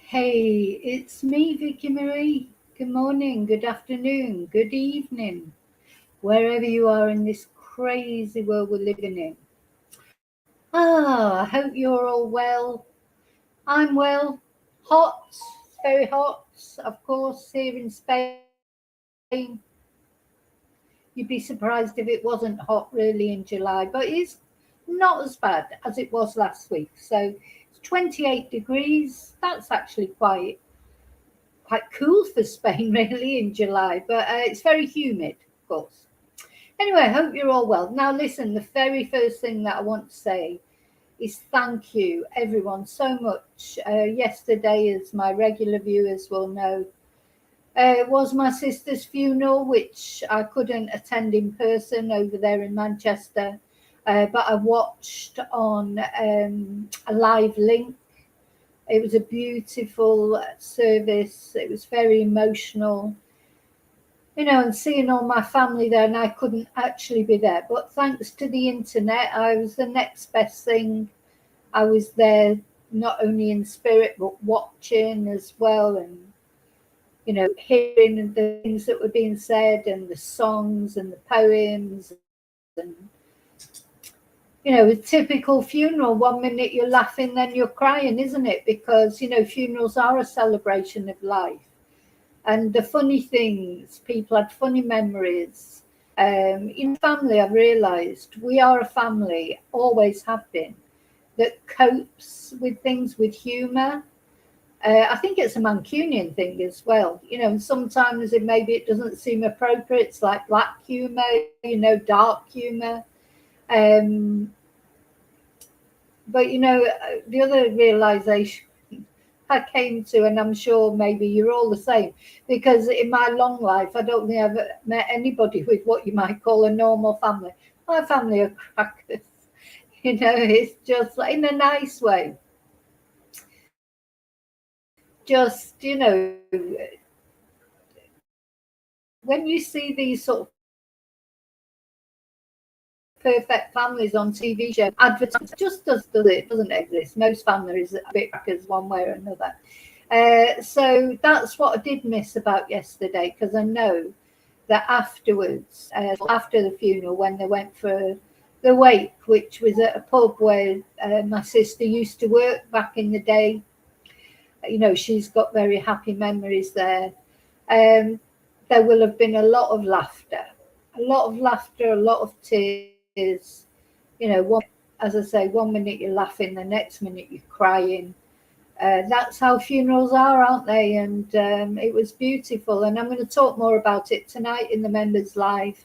Hey, it's me, Vicky Marie. Good morning, good afternoon, good evening, wherever you are in this crazy world we're living in. I hope you're all well. I'm well. Hot, very hot, of course, here in Spain. You'd be surprised if it wasn't hot really in July, but it's not as bad as it was last week. So it's 28 degrees. That's actually quite cool for Spain, really, in July, but it's very humid, of course. Anyway, I hope you're all well. Now, listen, the very first thing that I want to say is thank you, everyone, so much. Yesterday, as my regular viewers will know, was my sister's funeral, which I couldn't attend in person over there in Manchester, but I watched on a live link. It was a beautiful service. It was very emotional, and seeing all my family there, and I couldn't actually be there. But thanks to the internet, I was the next best thing. I was there not only in spirit, but watching as well, and, hearing the things that were being said, and the songs and the poems, and a typical funeral. One minute you're laughing, then you're crying, isn't it? Because, funerals are a celebration of life. And the funny things, people had funny memories. In family, I've realised we are a family, always have been, that copes with things with humour. I think it's a Mancunian thing as well. And sometimes maybe it doesn't seem appropriate. It's like black humour, dark humour. Um, but the other realization I came to, and I'm sure maybe you're all the same, because in my long life, I don't think I've met anybody with what you might call a normal family. My family are crackers. It's just like, in a nice way. Just, when you see these sort of perfect families on TV shows, advertising just does it, doesn't exist. Most families are a bit crackers one way or another. So that's what I did miss about yesterday, because I know that afterwards, after the funeral, when they went for the wake, which was at a pub where my sister used to work back in the day, she's got very happy memories there. Um, there will have been a lot of laughter, a lot of tears. As I say, one minute you're laughing, the next minute you're crying. That's how funerals are, aren't they? And it was beautiful. And I'm going to talk more about it tonight in the members' live,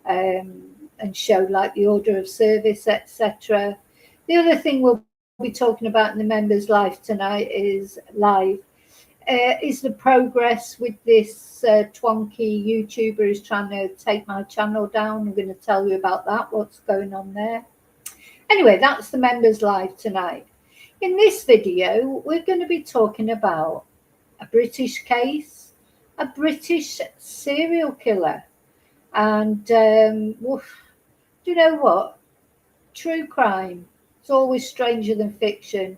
and show like the order of service, etc. The other thing we'll be talking about in the members' live tonight is the progress with this twonky YouTuber who's trying to take my channel down. I'm going to tell you about that, what's going on there. Anyway, that's the members' live tonight. In this video, we're going to be talking about a British case, a British serial killer. And do you know what? True crime, it's always stranger than fiction.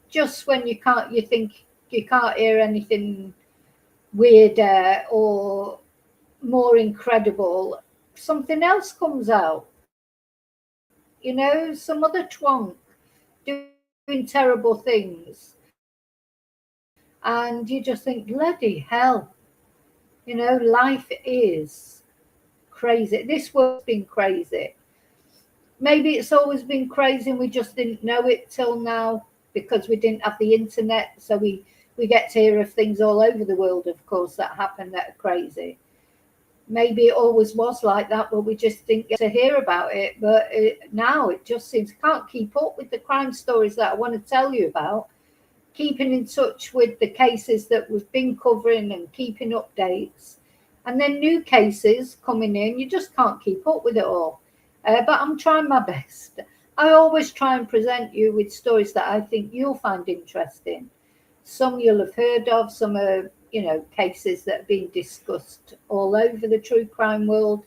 Just when you think you can't hear anything weirder or more incredible, something else comes out. Some other twonk doing terrible things. And you just think, bloody hell, life is crazy. This world's been crazy. Maybe it's always been crazy and we just didn't know it till now because we didn't have the internet. So we get to hear of things all over the world, of course, that happen that are crazy. Maybe it always was like that, but we just didn't get to hear about it. But now it just seems I can't keep up with the crime stories that I want to tell you about. Keeping in touch with the cases that we've been covering and keeping updates. And then new cases coming in, you just can't keep up with it all. But I'm trying my best. I always try and present you with stories that I think you'll find interesting. Some you'll have heard of, some are, cases that have been discussed all over the true crime world.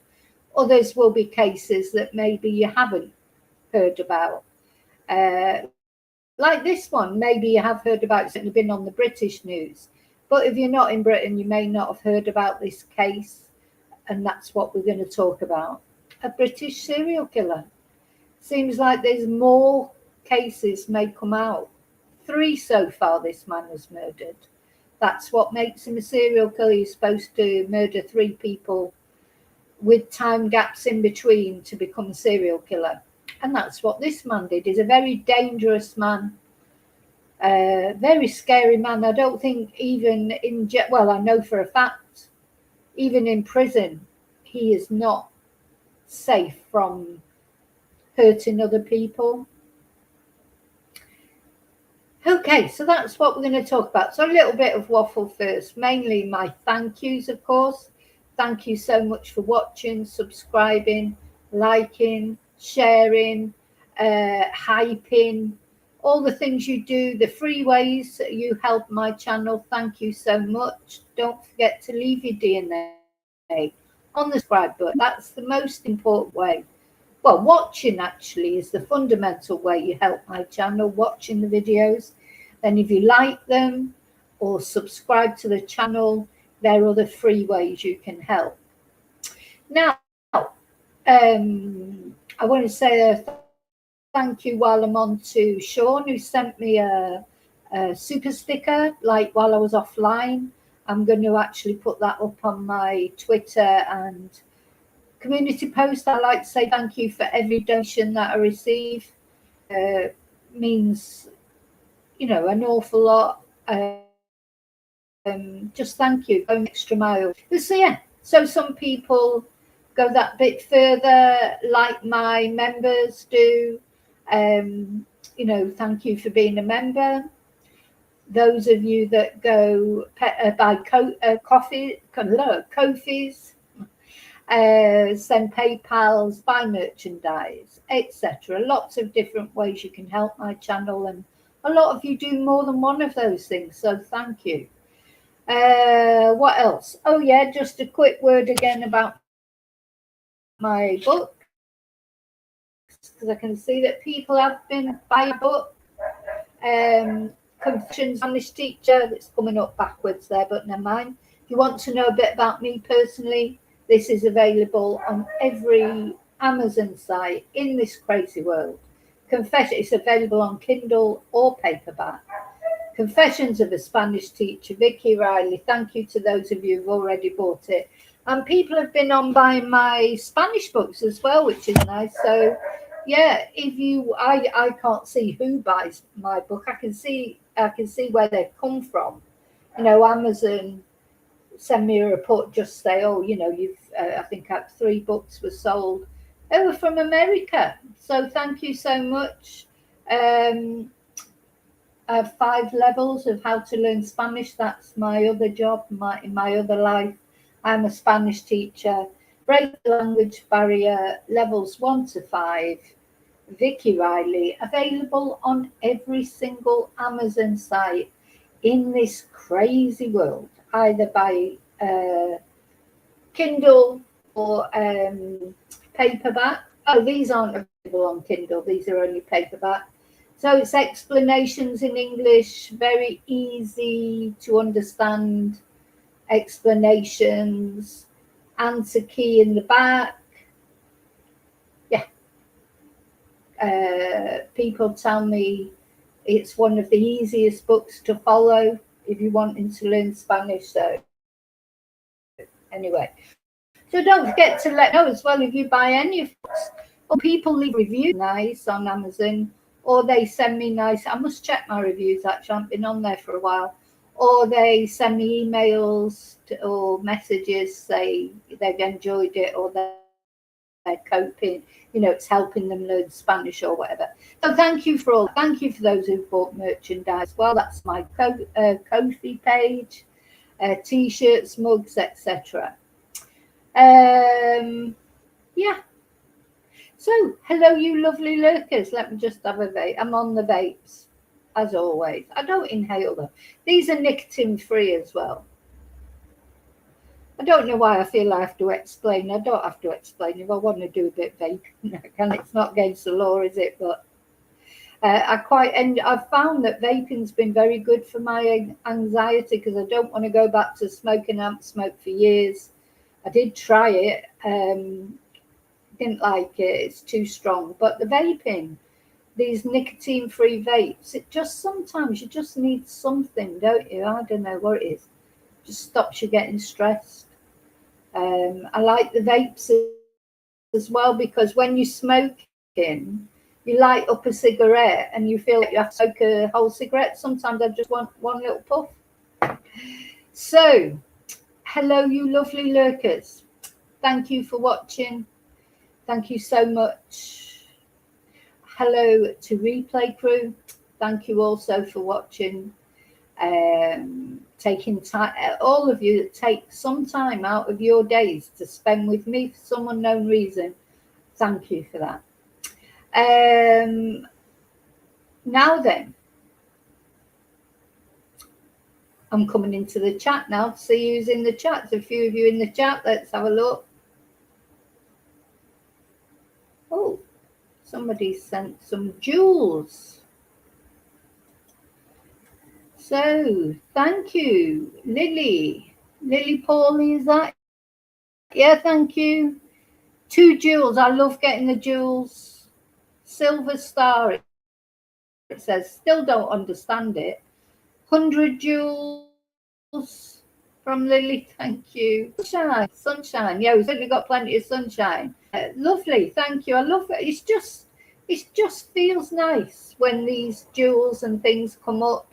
Others will be cases that maybe you haven't heard about. like this one, maybe you have heard about, it's certainly been on the British news. But if you're not in Britain, you may not have heard about this case, and that's what we're going to talk about. A British serial killer. Seems like there's more cases may come out. 3 so far this man has murdered. That's what makes him a serial killer. He's supposed to murder 3 people with time gaps in between to become a serial killer. And that's what this man did. He's a very dangerous man, very scary man. I don't think even in well, I know for a fact, even in prison, he is not safe from hurting other people. Okay, so that's what we're going to talk about. So a little bit of waffle first, mainly my thank yous, of course. Thank you so much for watching, subscribing, liking, sharing, hyping, all the things you do, the free ways you help my channel. Thank you so much. Don't forget to leave your DNA on the subscribe button. That's the most important way. Well, watching actually is the fundamental way you help my channel, watching the videos. Then if you like them or subscribe to the channel, there are other free ways you can help. Now, I want to say a thank you while I'm on to Sean, who sent me a super sticker, like while I was offline. I'm going to actually put that up on my Twitter and community post. I like to say thank you for every donation that I receive. Means, you know, an awful lot. Just thank you, going extra mile. So yeah, so some people go that bit further, like my members do. You know, thank you for being a member. Those of you that go buy coffees, send PayPals, buy merchandise, etc. Lots of different ways you can help my channel, and a lot of you do more than one of those things, so thank you. What else? Oh yeah, just a quick word again about my book, because I can see that people have been buying a book. Confessions, Spanish teacher, that's coming up backwards there, but never mind. If you want to know a bit about me personally, this is available on every Amazon site in this crazy world. Confession, it's available on Kindle or paperback. Confessions of a Spanish Teacher, Vicky Riley. Thank you to those of you who've already bought it. And people have been on buying my Spanish books as well, which is nice. So yeah, if you, I can't see who buys my book. I can see where they've come from. You know, Amazon send me a report, just say, oh, you know, you've, I think 3 books were sold. They were from America. So thank you so much. I have 5 levels of how to learn Spanish. That's my other job, in my other life. I'm a Spanish teacher. Break the language barrier, levels 1 to 5. Vicky Riley, available on every single Amazon site in this crazy world, either by Kindle or paperback. Oh, these aren't available on Kindle. These are only paperback. So it's explanations in English, very easy to understand explanations, answer key in the back. People tell me it's one of the easiest books to follow if you're wanting to learn Spanish. So anyway, so don't forget to let know as well if you buy any of books, or people leave reviews nice on Amazon, or they send me nice, I must check my reviews actually, I haven't been on there for a while, or they send me emails or messages, say they've enjoyed it or they're coping, you know, it's helping them learn Spanish or whatever. So thank you for all. Thank you for those who bought merchandise. Well, that's my Ko-fi page, t-shirts, mugs, etc. Yeah. So hello, you lovely lurkers. Let me just have a vape. I'm on the vapes, as always. I don't inhale them. These are nicotine free as well. I don't know why I feel I have to explain. I don't have to explain. If I want to do a bit vague, and it's not against the law, is it? But I've found that vaping's been very good for my anxiety because I don't want to go back to smoking. I haven't smoked for years. I did try it, didn't like it. It's too strong. But the vaping, these nicotine-free vapes, it just sometimes you just need something, don't you? I don't know what it is. Just stops you getting stressed. I like the vapes as well because when you're smoking, you light up a cigarette and you feel like you have to smoke a whole cigarette. Sometimes I just want one little puff. So, hello, you lovely lurkers. Thank you for watching. Thank you so much. Hello to Replay Crew. Thank you also for watching. Taking time, all of you that take some time out of your days to spend with me for some unknown reason. Thank you for that. Now then, I'm coming into the chat now to see who's in the chat. There's a few of you in the chat. Let's have a look. Oh, somebody sent some jewels. So, thank you, Lily. Lily Paulie, is that? Yeah, thank you. 2 jewels. I love getting the jewels. Silver Star, it says. Still don't understand it. 100 jewels from Lily. Thank you. Sunshine. Yeah, we've certainly got plenty of sunshine. Lovely. Thank you. I love it. It just feels nice when these jewels and things come up.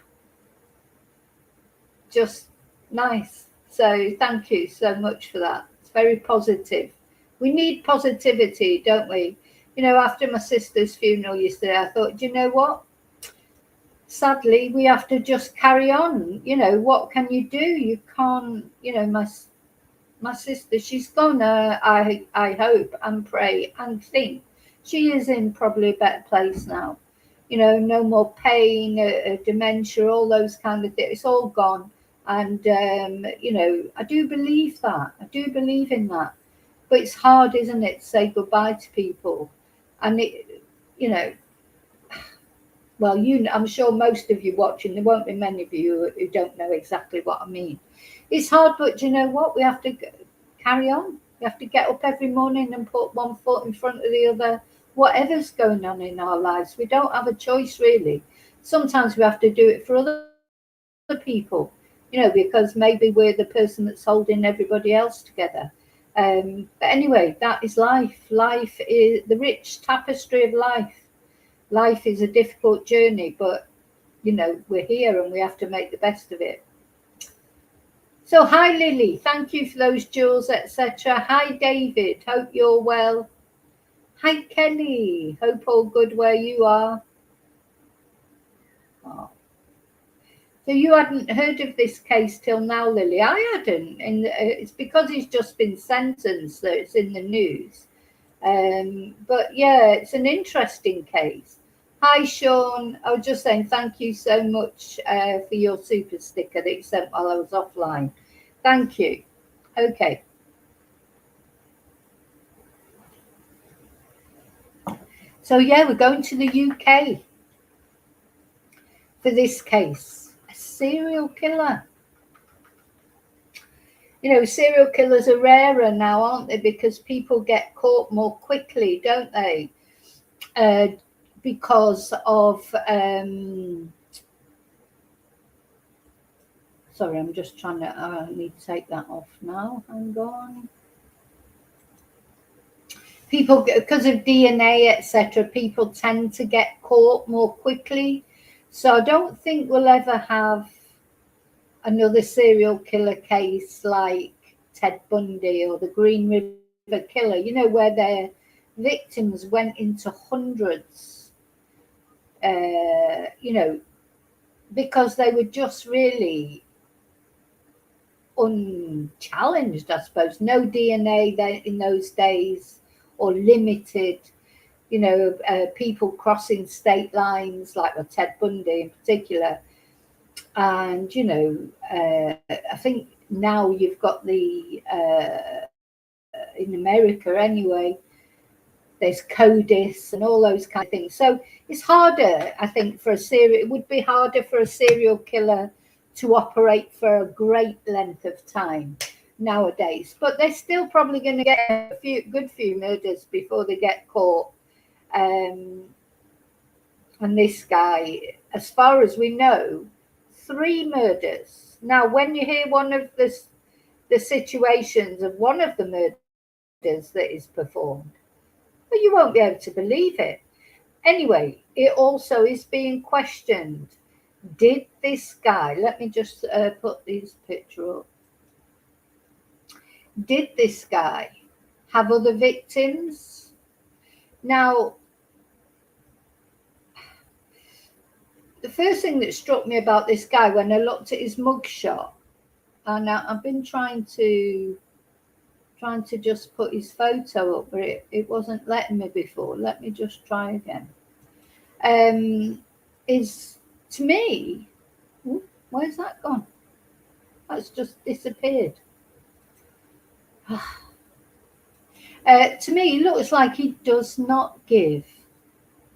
Just nice. So thank you so much for that. It's very positive. We need positivity, don't we? You know, after my sister's funeral yesterday, I thought, you know what? Sadly, we have to just carry on. You know, what can you do? You can't, you know, my sister, she's gonna, I hope and pray and think she is in probably a better place now. You know, no more pain, dementia, all those kind of things. It's all gone. And, you know, I do believe that. I do believe in that. But it's hard, isn't it, to say goodbye to people. And, it, you know, well, I'm sure most of you watching, there won't be many of you who don't know exactly what I mean. It's hard, but you know what? We have to carry on. We have to get up every morning and put one foot in front of the other, whatever's going on in our lives. We don't have a choice, really. Sometimes we have to do it for other people, you know, because maybe we're the person that's holding everybody else together. But anyway, that is life. Life is the rich tapestry of life. Life is a difficult journey, but, you know, we're here and we have to make the best of it. So, hi, Lily. Thank you for those jewels, etc. Hi, David. Hope you're well. Hi, Kelly. Hope all good where you are. Oh. So you hadn't heard of this case till now, Lily? I hadn't. And it's because he's just been sentenced that it's in the news. But, yeah, it's an interesting case. Hi, Sean. I was just saying thank you so much for your super sticker that you sent while I was offline. Thank you. Okay. So, yeah, we're going to the UK for this case. A serial killer. You know, serial killers are rarer now, aren't they? Because people get caught more quickly, don't they? Because of sorry, I'm just trying to I need to take that off now. Hang on. People, because of DNA, etc., people tend to get caught more quickly. So I don't think we'll ever have another serial killer case like Ted Bundy or the Green River Killer, you know, where their victims went into hundreds, you know, because they were just really unchallenged, I suppose. No DNA in those days, or limited, you know, people crossing state lines, like with Ted Bundy in particular. And, you know, I think now you've got the, in America anyway, there's CODIS and all those kind of things. So it's harder, I think, it would be harder for a serial killer to operate for a great length of time nowadays. But they're still probably going to get a good few murders before they get caught. And this guy, as far as we know, 3 murders. Now, when you hear one of the situations of one of the murders that is performed, but you won't be able to believe it. Anyway, it also is being questioned. Did this guy, let me just put this picture up. Did this guy have other victims? Now, the first thing that struck me about this guy when I looked at his mugshot, and I've been trying to just put his photo up, but it wasn't letting me before. Let me just try again. Is to me, where's that gone? That's just disappeared. To me, he looks like he does not give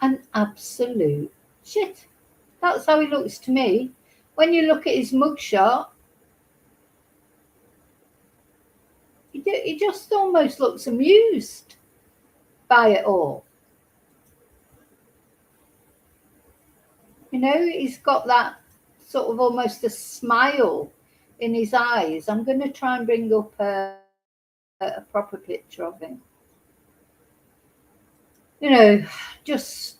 an absolute shit. That's how he looks to me. When you look at his mugshot, he just almost looks amused by it all. You know, he's got that sort of almost a smile in his eyes. I'm going to try and bring up a proper picture of him. You know, just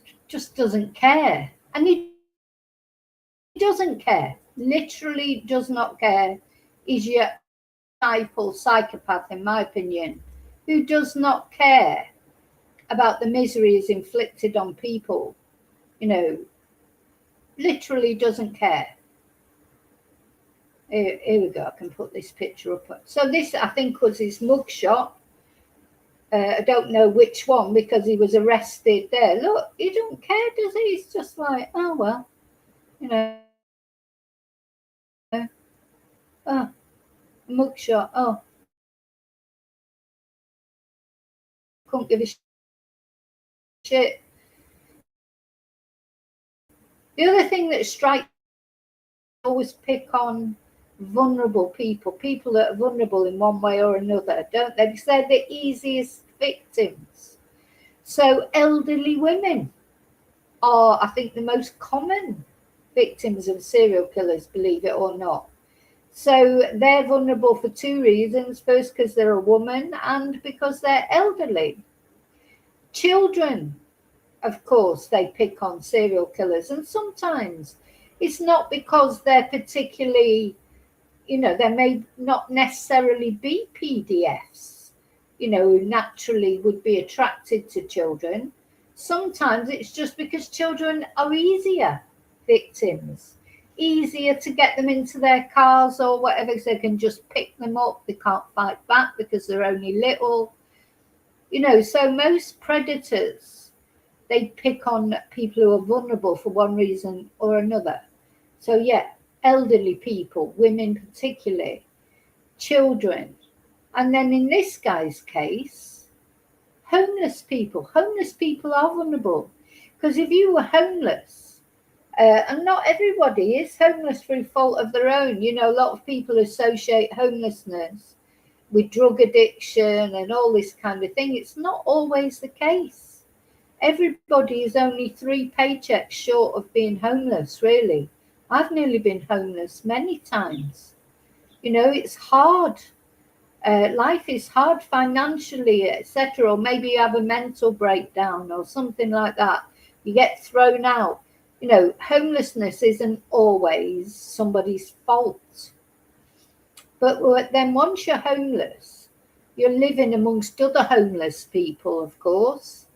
doesn't care. And he doesn't care. Literally does not care. He's your typical psychopath, in my opinion, who does not care about the miseries inflicted on people. You know, literally doesn't care. Here we go. I can put this picture up. So this, I think, was his mugshot. I don't know which one because he was arrested there. Look, he don't care, does he? He's just like, oh, well, you know. Oh, mugshot. Oh, couldn't give a shit. The other thing that strikes, always pick on vulnerable people that are vulnerable in one way or another, don't they? Because they're the easiest victims. So elderly women are, I think, the most common victims of serial killers, believe it or not. So they're vulnerable for 2 reasons. First, because they're a woman, and because they're elderly. Children, of course, they pick on serial killers, and sometimes it's not because they're particularly, you know, there may not necessarily be PDFs, you know, who naturally would be attracted to children. Sometimes it's just because children are easier victims, easier to get them into their cars or whatever, because they can just pick them up. They can't fight back because they're only little, you know. So most predators, they pick on people who are vulnerable for one reason or another. So yeah, elderly people, women particularly, children, and then in this guy's case, homeless people. Homeless people are vulnerable, because if you were homeless, and not everybody is homeless through fault of their own. You know, a lot of people associate homelessness with drug addiction and all this kind of thing. It's not always the case. Everybody is only 3 paychecks short of being homeless, really. I've nearly been homeless many times. You know, it's hard. Life is hard financially, etc. Or maybe you have a mental breakdown or something like that. You get thrown out. You know, homelessness isn't always somebody's fault. But then once you're homeless, you're living amongst other homeless people, of course,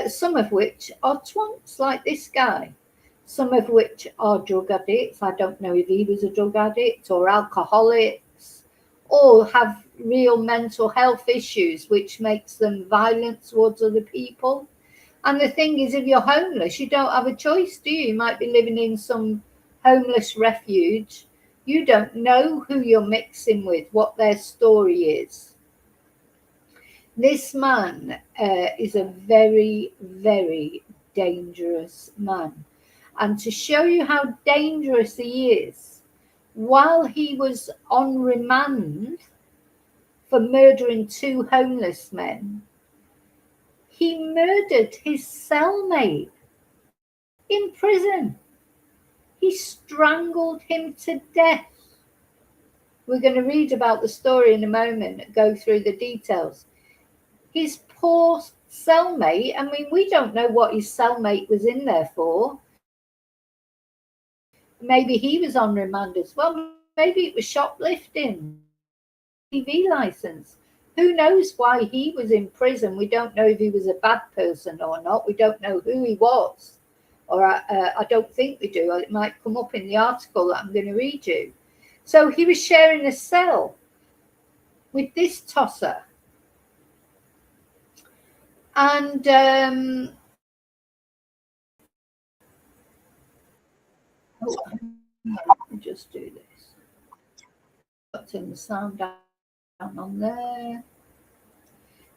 some of which are twonks like this guy, some of which are drug addicts. I don't know if he was a drug addict, or alcoholics, or have real mental health issues, which makes them violent towards other people. And the thing is, if you're homeless, you don't have a choice, do you? You might be living in some homeless refuge. You don't know who you're mixing with, what their story is. This man is a very, very dangerous man. And to show you how dangerous he is, while he was on remand for murdering 2 homeless men, he murdered his cellmate in prison. He strangled him to death. We're going to read about the story in a moment, go through the details. His poor cellmate, I mean, we don't know what his cellmate was in there for. Maybe he was on remand as well. Maybe it was shoplifting, TV license. Who knows why he was in prison? We don't know if he was a bad person or not. We don't know who he was. Or I don't think we do. It might come up in the article that I'm going to read you. So he was sharing a cell with this tosser. And let me just do this. Got to turn the sound down on there.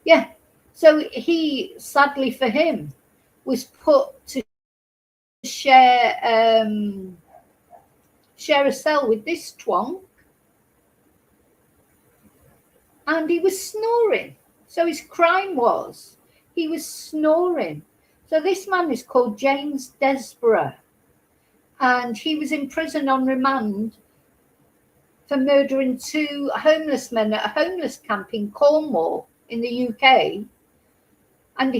Yeah. So he, sadly for him, was put to share a cell with this twonk, and he was snoring. So his crime was he was snoring. So this man is called James Desborough, and he was in prison on remand for murdering 2 homeless men at a homeless camp in Cornwall in the UK. And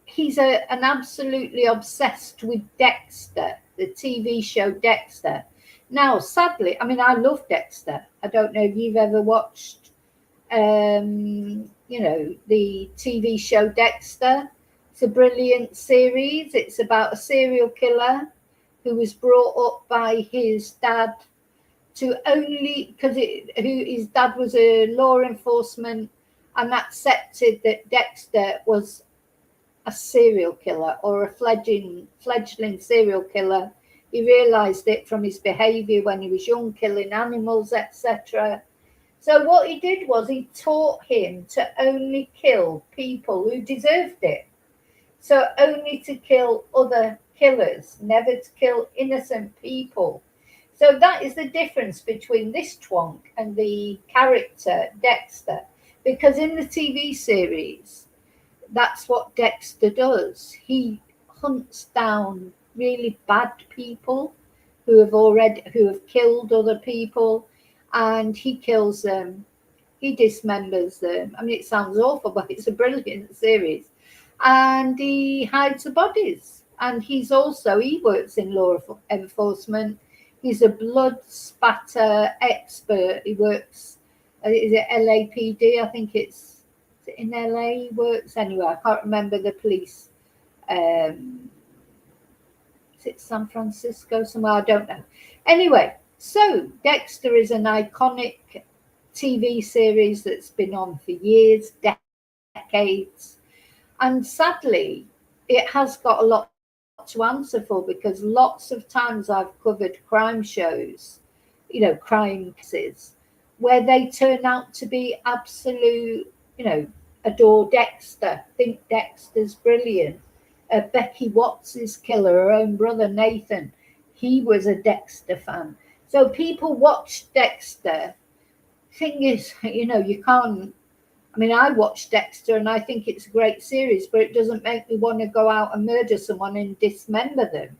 he's an absolutely obsessed with Dexter, the TV show Dexter. Now, sadly, I mean, I love Dexter. I don't know if you've ever watched, the TV show Dexter. It's a brilliant series. It's about a serial killer who was brought up by his dad to only, because his dad was a law enforcement and accepted that Dexter was a serial killer or a fledgling serial killer. He realized it from his behavior when he was young, killing animals, etc. So what he did was he taught him to only kill people who deserved it. So only to kill other killers, never to kill innocent people. So that is the difference between this twonk and the character Dexter. Because in the TV series, that's what Dexter does. He hunts down really bad people who have killed other people, and he kills them. He dismembers them. I mean, it sounds awful, but it's a brilliant series. And he hides the bodies. And he works in law enforcement. He's a blood spatter expert. He works, is it LAPD? I think it's in LA he works. Anyway, I can't remember the police. Is it San Francisco somewhere? I don't know. Anyway, so Dexter is an iconic TV series that's been on for years, decades. And sadly, it has got a lot to answer for, because lots of times I've covered crime shows, crime cases, where they turn out to be absolute, adore Dexter, think Dexter's brilliant. Becky Watts' killer, her own brother Nathan, he was a Dexter fan. So people watch Dexter. Thing is, you can't. I mean, I watch Dexter and I think it's a great series, but it doesn't make me want to go out and murder someone and dismember them.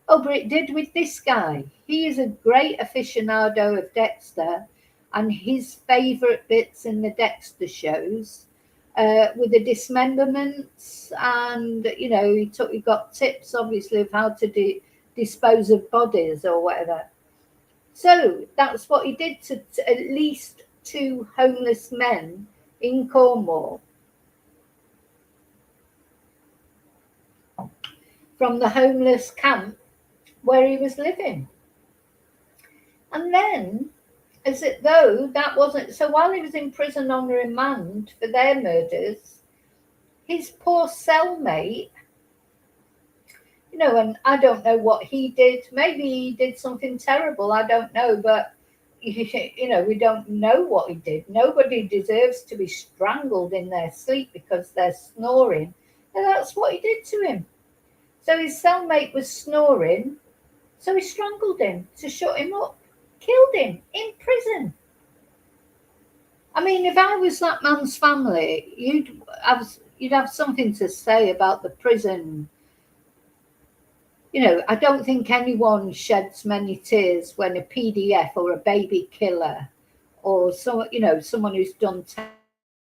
Oh, but it did with this guy. He is a great aficionado of Dexter, and his favourite bits in the Dexter shows with the dismemberments, and he got tips obviously of how to dispose of bodies or whatever. So that's what he did to at least 2 homeless men in Cornwall from the homeless camp where he was living. And then, as it though that wasn't so, while he was in prison on remand for their murders, his poor cellmate, and I don't know what he did. Maybe he did something terrible, I don't know, but we don't know what he did. Nobody deserves to be strangled in their sleep because they're snoring. And that's what he did to him. So his cellmate was snoring, so he strangled him to shut him up, killed him in prison. I mean, if I was that man's family, you'd have something to say about the prison. I don't think anyone sheds many tears when a PDF or a baby killer or someone who's done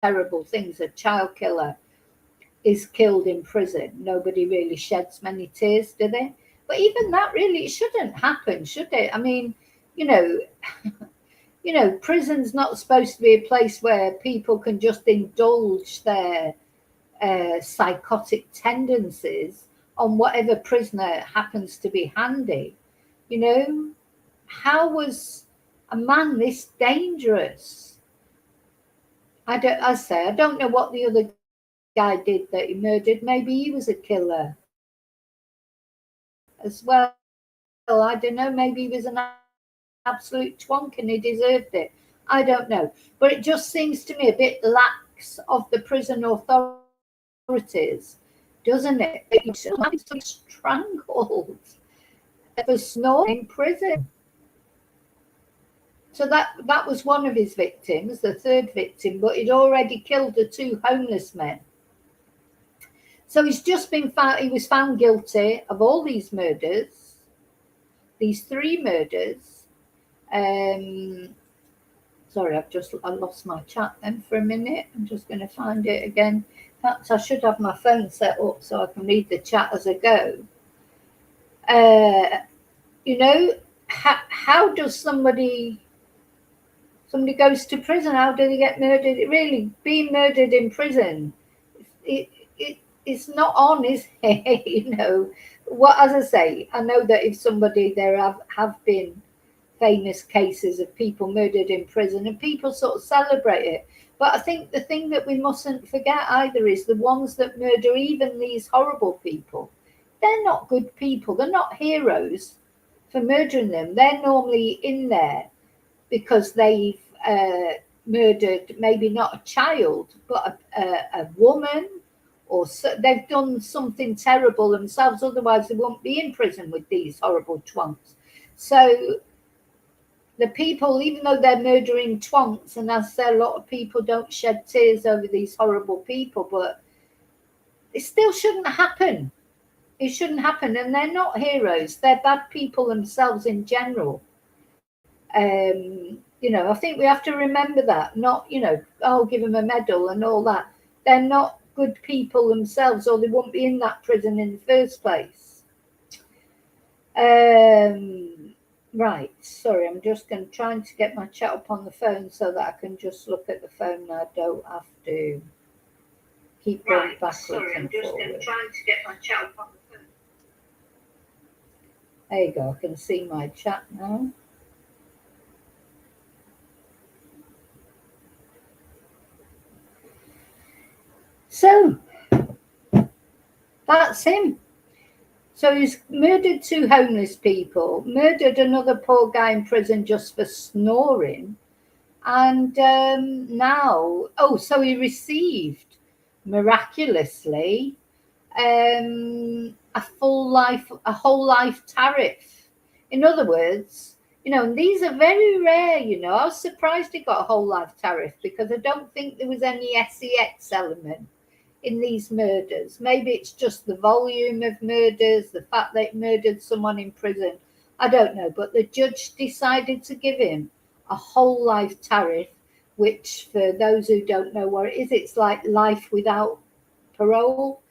terrible things, a child killer, is killed in prison. Nobody really sheds many tears, do they? But even that really shouldn't happen, should it? I mean, you know, prison's not supposed to be a place where people can just indulge their psychotic tendencies on whatever prisoner happens to be handy. How was a man this dangerous? I don't know what the other guy did that he murdered. Maybe he was a killer as well. I don't know. Maybe he was an absolute twonk and he deserved it. I don't know. But it just seems to me a bit lax of the prison authorities, doesn't it? You're strangled for snoring in prison. So that was one of his victims, the third victim, but he'd already killed the two homeless men. So he's just been found, he was found guilty of all these murders, these 3 murders. Sorry, I lost my chat then for a minute. I'm just going to find it again. In fact, I should have my phone set up so I can read the chat as I go. How does somebody goes to prison? How do they get murdered? Really, being murdered in prison, it's not on, is it? As I say, I know that if there have been famous cases of people murdered in prison and people sort of celebrate it. But I think the thing that we mustn't forget either is the ones that murder even these horrible people, they're not good people. They're not heroes for murdering them. They're normally in there because they've murdered maybe not a child, but a woman, or they've done something terrible themselves. Otherwise, they won't be in prison with these horrible twonks. So the people, even though they're murdering twonks, and as I say, a lot of people don't shed tears over these horrible people, but it still shouldn't happen. It shouldn't happen. And they're not heroes. They're bad people themselves in general. I think we have to remember that. Not, give them a medal and all that. They're not good people themselves, or they wouldn't be in that prison in the first place. Right, sorry, I'm just trying to get my chat up on the phone so that I can just look at the phone and I don't have to keep going backwards and forward. Trying to get my chat up on the phone. There you go, I can see my chat now. So, that's him. So he's murdered 2 homeless people, murdered another poor guy in prison just for snoring. And so he received, miraculously, a whole life tariff. In other words, and these are very rare, I was surprised he got a whole life tariff because I don't think there was any SEX element in these murders. Maybe it's just the volume of murders, the fact that he murdered someone in prison. I don't know, but the judge decided to give him a whole life tariff, which for those who don't know what it is, it's like life without parole.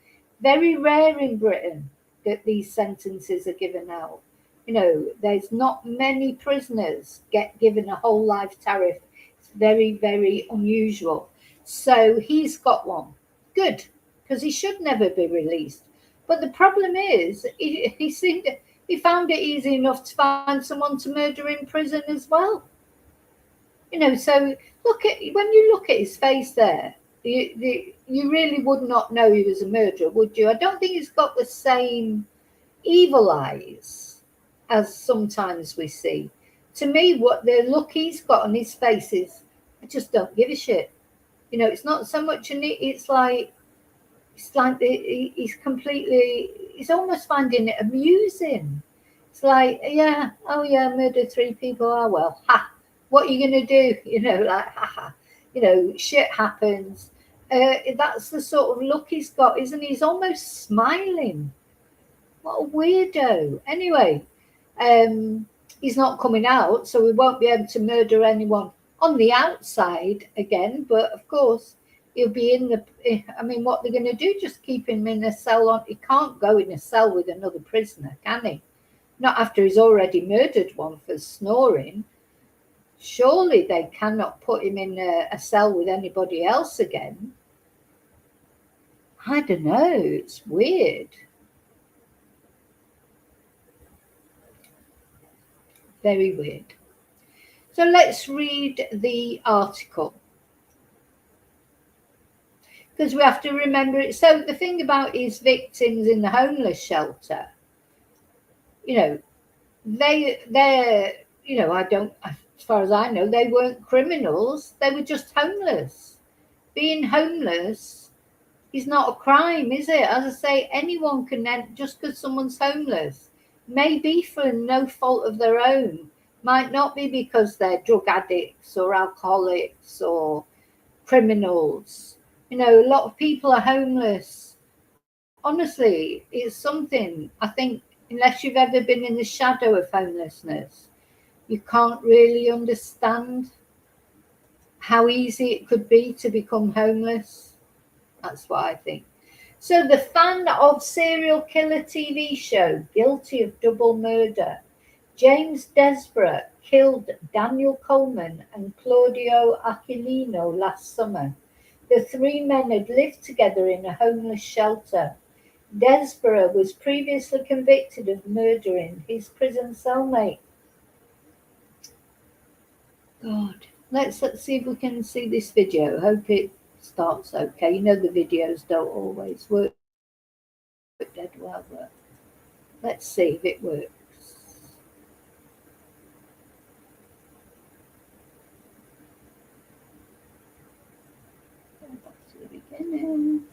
Very rare in Britain that these sentences are given out. There's not many prisoners get given a whole life tariff. It's very, very unusual. So he's got one. Good, because he should never be released. But the problem is, he found it easy enough to find someone to murder in prison as well. So when you look at his face there, you really would not know he was a murderer, would you? I don't think he's got the same evil eyes as sometimes we see. to me, what the look he's got on his face is, I just don't give a shit. You know, it's not so much it's like he's completely, he's almost finding it amusing. It's like, yeah, oh yeah, murdered 3 people. Oh well, ha. What are you gonna do? You know, like, ha ha. You know, shit happens. That's the sort of look he's got, isn't he? He's almost smiling. What a weirdo. Anyway, he's not coming out, so we won't be able to murder anyone on the outside again. But of course, he'll be in the. I mean, what they're going to do? Just keep him in a cell? He can't go in a cell with another prisoner, can he? Not after he's already murdered one for snoring. Surely they cannot put him in a cell with anybody else again. I don't know. It's weird. Very weird. So let's read the article, because we have to remember it. So the thing about his victims in the homeless shelter, you know, they're, you know, as far as I know, they weren't criminals. They were just homeless. Being homeless is not a crime, is it? As I say, anyone can, just because someone's homeless, maybe for no fault of their own, might not be because they're drug addicts or alcoholics or criminals. You know, a lot of people are homeless. Honestly, it's something, I think, unless you've ever been in the shadow of homelessness, you can't really understand how easy it could be to become homeless. That's what I think. So the fan of serial killer TV show guilty of double murder, James Desborough, killed Daniel Coleman and Claudio Aquilino last summer. The 3 men had lived together in a homeless shelter. Desborough was previously convicted of murdering his prison cellmate. God, let's see if we can see this video. Hope it starts okay. You know the videos don't always work dead well, but let's see if it works. Back to the beginning.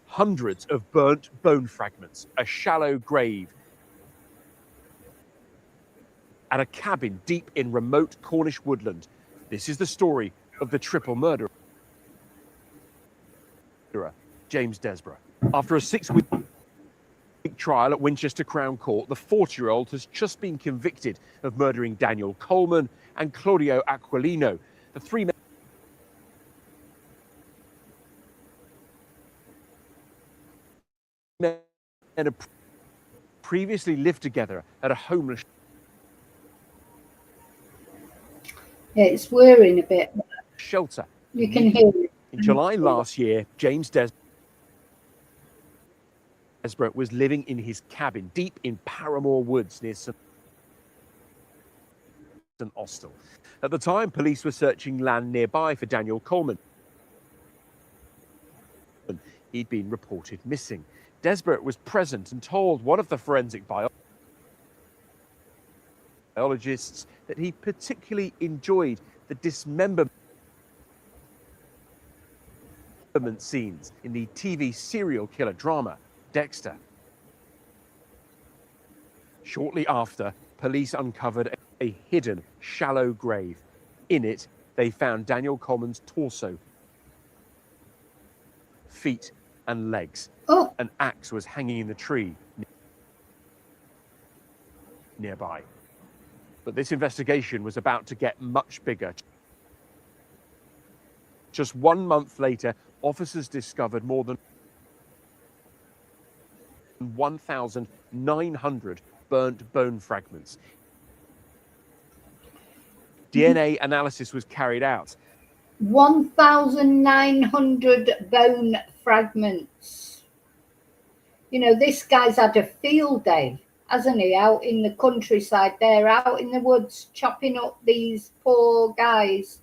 Hundreds of burnt bone fragments, a shallow grave, and a cabin deep in remote Cornish woodland. This is the story of the triple murderer, James Desborough. After a 6-week trial at Winchester Crown Court, the 40-year-old has just been convicted of murdering Daniel Coleman and Claudio Aquilino. The 3 men had previously lived together at a homeless it's whirring a bit. Shelter. You can hear it. In July last year, James Desborough was living in his cabin deep in Paramore Woods near St Austell. At the time, police were searching land nearby for Daniel Coleman. He'd been reported missing. Desborough was present and told one of the forensic biologists that he particularly enjoyed the dismemberment scenes in the TV serial killer drama Dexter. Shortly after, police uncovered a hidden, shallow grave. In it, they found Daniel Coleman's torso, feet, and legs. Oh. An axe was hanging in the tree nearby. But this investigation was about to get much bigger. Just 1 month later, officers discovered more than 1,900 burnt bone fragments. DNA analysis was carried out. 1,900 bone fragments. You know, this guy's had a field day, hasn't he? Out in the countryside there, out in the woods, chopping up these poor guys,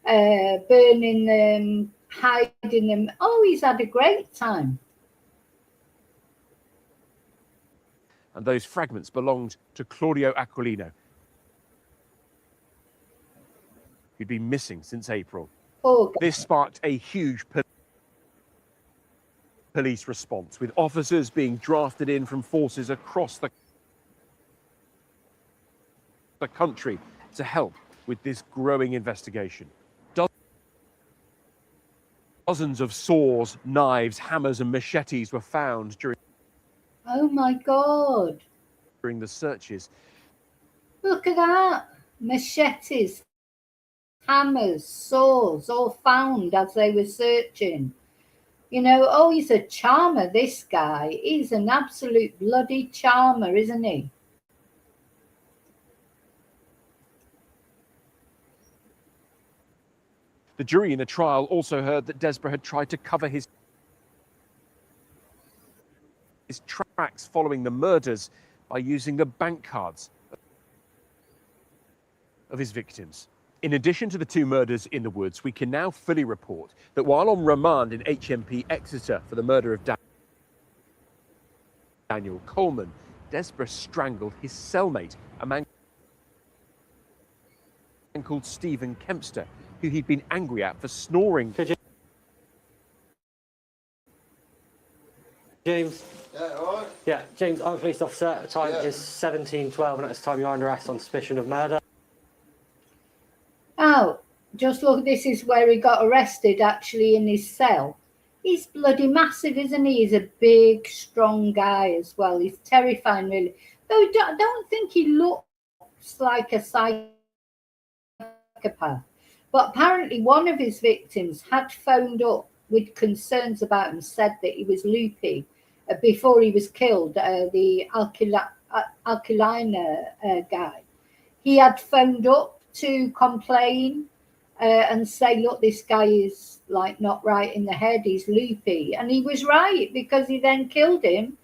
burning them, hiding them. Oh, he's had a great time. and those fragments belonged to Claudio Aquilino, who'd been missing since April. Poor guy. This sparked a huge police response, with officers being drafted in from forces across the country to help with this growing investigation. Dozens of saws, knives, hammers and machetes were found Oh my God. during the searches. Look at that. Machetes, hammers, saws, all found as they were searching. You know, oh, he's a charmer, this guy. He's an absolute bloody charmer, isn't he? The jury in the trial also heard that Desborough had tried to cover his tracks following the murders by using the bank cards of his victims. In addition to the two murders in the woods, we can now fully report that while on remand in HMP Exeter for the murder of Daniel Coleman, Desborough strangled his cellmate, a man called Stephen Kempster, who he'd been angry at for snoring. James. Yeah, all right. Yeah, James, I'm a police officer. The time is 17:12, and at this time you're under arrest on suspicion of murder. Oh, just look, this is where he got arrested, actually, in his cell. He's bloody massive, isn't he? He's a big, strong guy as well. He's terrifying, really. Though I don't think he looks like a psychopath. But apparently one of his victims had phoned up with concerns about him, said that he was loopy before he was killed, the Aquilina guy. He had phoned up to complain and say, look, this guy is like not right in the head, he's loopy. And he was right, because he then killed him.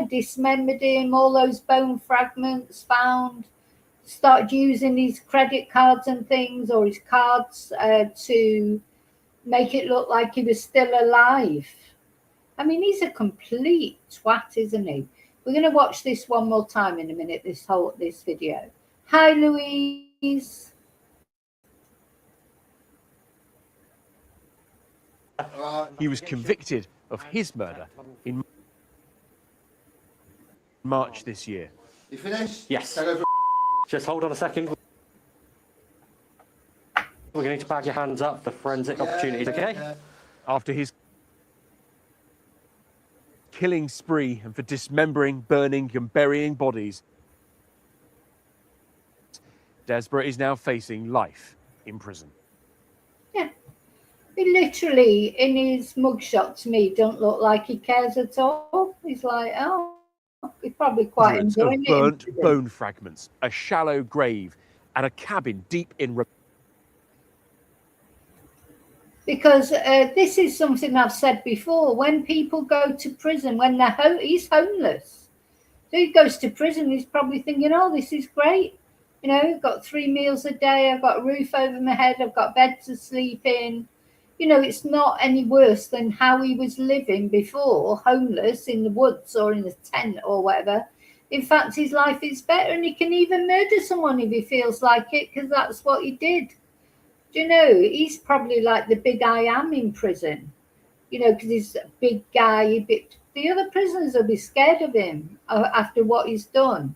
Dismembered him, all those bone fragments found. Started using his credit cards and things, or his cards, to make it look like he was still alive. I mean, he's a complete twat, isn't he? We're going to watch this one more time in a minute, this video. Hi, Louise. He was convicted of his murder in March this year. You finished? Yes. Take over. Just hold on a second. We're going to need to bag your hands up for forensic opportunities, okay? Yeah. After his killing spree and for dismembering, burning and burying bodies, Desborough is now facing life in prison. Yeah. He literally, in his mugshot to me, don't look like he cares at all. He's like, oh, he's probably quite Hundreds enjoying of it. burnt bone fragments, a shallow grave and a cabin deep in... Because this is something I've said before. When people go to prison, when he's homeless. So he goes to prison, he's probably thinking, oh, this is great. You know, I've got 3 meals a day, I've got a roof over my head, I've got bed to sleep in. You know, it's not any worse than how he was living before, homeless in the woods or in a tent or whatever. In fact, his life is better, and he can even murder someone if he feels like it, because that's what he did. Do you know, he's probably like the big I am in prison, you know, because he's a big guy. The other prisoners will be scared of him after what he's done.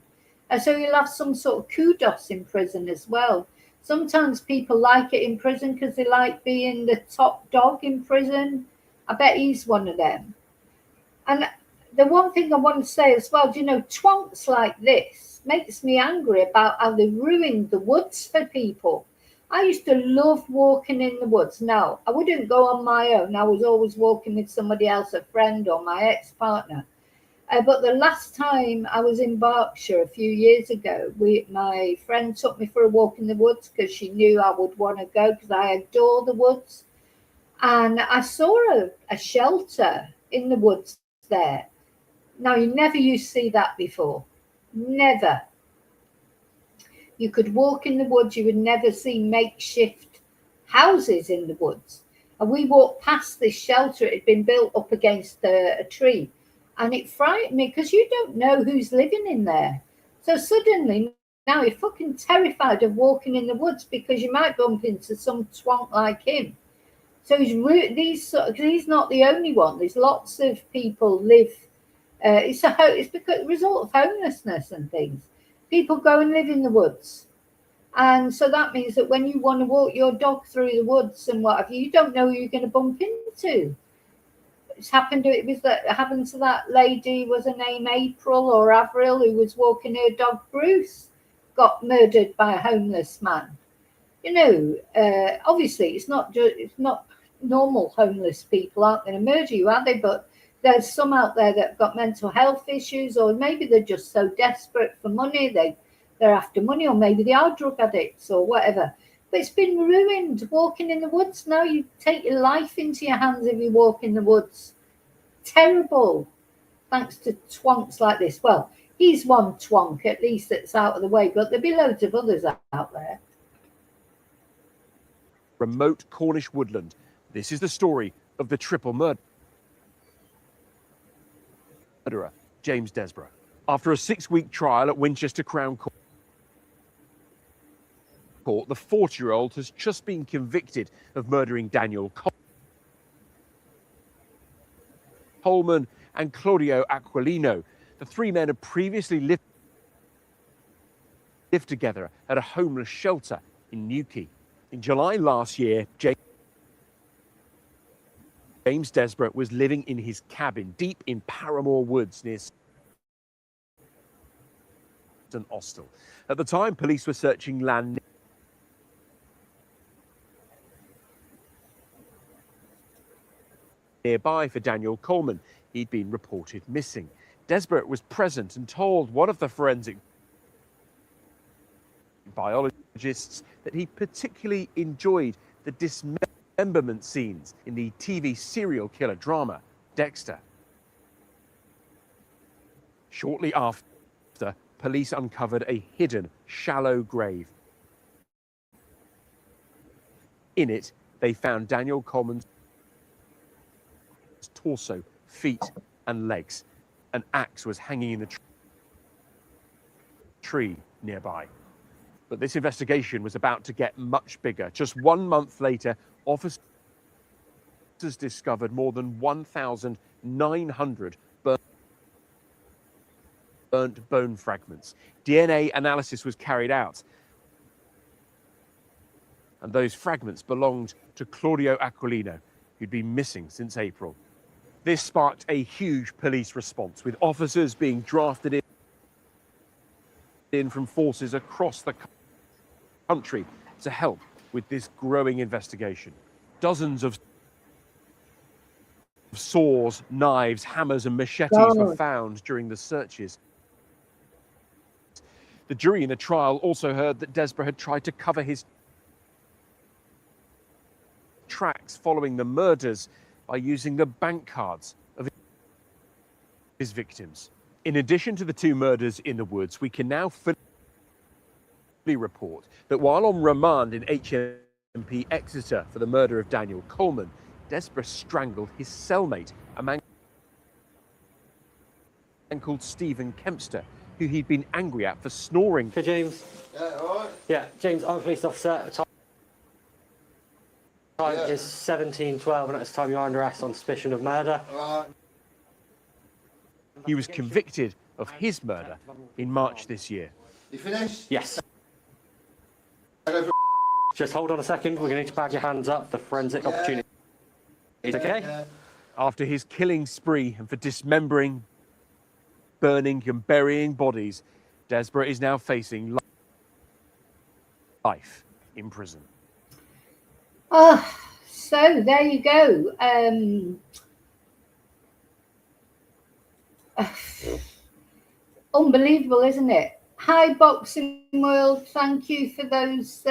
And so he'll have some sort of kudos in prison as well. Sometimes people like it in prison because they like being the top dog in prison. I bet he's one of them. And the one thing I want to say as well, you know, twonks like this makes me angry about how they ruined the woods for people. I used to love walking in the woods. Now, I wouldn't go on my own. I was always walking with somebody else, a friend or my ex-partner. But the last time I was in Berkshire a few years ago, my friend took me for a walk in the woods because she knew I would want to go because I adore the woods. And I saw a shelter in the woods there. Now, you never used to see that before. Never. You could walk in the woods, you would never see makeshift houses in the woods. And we walked past this shelter, it had been built up against a tree. And it frightened me because you don't know who's living in there. So suddenly now you're fucking terrified of walking in the woods because you might bump into some twonk like him. So he's not the only one. There's lots of people live. It's because a result of homelessness and things. People go and live in the woods, and so that means that when you want to walk your dog through the woods and whatever, you don't know who you're going to bump into. It happened to that lady. Was her name April or Avril, who was walking her dog Bruce, got murdered by a homeless man. Obviously it's not normal homeless people aren't going to murder you, are they? But there's some out there that have got mental health issues, or maybe they're just so desperate for money they're after money, or maybe they are drug addicts or whatever. But it's been ruined walking in the woods. Now you take your life into your hands if you walk in the woods. Terrible, thanks to twonks like this. Well, he's one twonk at least that's out of the way, but there'll be loads of others out there. Remote Cornish woodland. This is the story of the triple murderer, James Desborough. After a 6-week trial at Winchester Crown Court, the 40-year-old has just been convicted of murdering Daniel Coleman and Claudio Aquilino. The three men had previously lived together at a homeless shelter in Newquay. In July last year, James Desborough was living in his cabin deep in Paramore Woods near St Austell. At the time, police were searching land nearby for Daniel Coleman. He'd been reported missing. Desborough was present and told one of the forensic biologists that he particularly enjoyed the dismemberment scenes in the TV serial killer drama Dexter. Shortly after, police uncovered a hidden, shallow grave. In it, they found Daniel Coleman's torso, feet, and legs. An axe was hanging in the tree nearby. But this investigation was about to get much bigger. Just 1 month later, officers discovered more than 1,900 burnt bone fragments. DNA analysis was carried out, and those fragments belonged to Claudio Aquilino, who'd been missing since April. This sparked a huge police response, with officers being drafted in from forces across the country to help with this growing investigation. Dozens of saws, knives, hammers, and machetes were found during the searches. The jury in the trial also heard that Desborough had tried to cover his tracks following the murders by using the bank cards of his victims. In addition to the 2 murders in the woods, we can now fully report that while on remand in HMP Exeter for the murder of Daniel Coleman, Desborough strangled his cellmate, a man called Stephen Kempster, who he'd been angry at for snoring. Okay, James. Yeah, all right. Yeah, James, I'm a police officer. Time is 17:12, and at this time you're under arrest on suspicion of murder. All right. He was convicted of his murder in March this year. You finished? Yes. Just hold on a second. We're going to need to bag your hands up. The forensic opportunity. Okay? Yeah. After his killing spree and for dismembering, burning and burying bodies, Desborough is now facing life in prison. So there you go. Unbelievable, isn't it? Hi, Boxing World. Thank you for those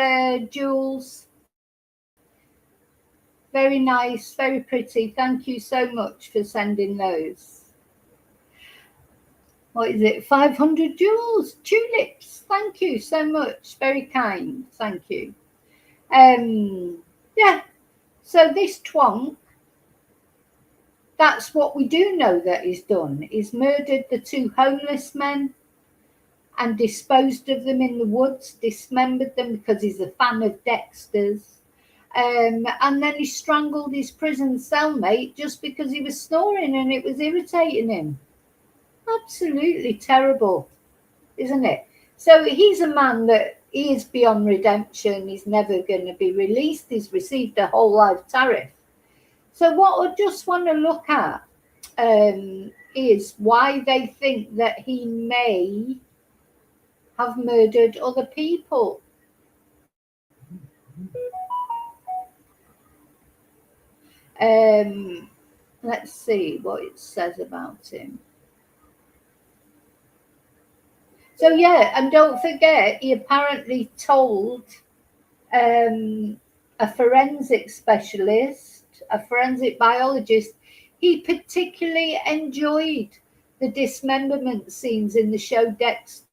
jewels. Very nice, very pretty. Thank you so much for sending those. What is it? 500 jewels, tulips. Thank you so much. Very kind. Thank you. Yeah. So this twonk that's what we do know that he's done. He's murdered the 2 homeless men and disposed of them in the woods, dismembered them because he's a fan of Dexter's. And then he strangled his prison cellmate just because he was snoring and it was irritating him. Absolutely terrible, isn't it? So he's a man that he is beyond redemption. He's never going to be released. He's received a whole life tariff. So what I just want to look at is why they think that he may have murdered other people. Let's see what it says about him. So yeah, and don't forget, he apparently told a forensic specialist, a forensic biologist, he particularly enjoyed the dismemberment scenes in the show Dexter.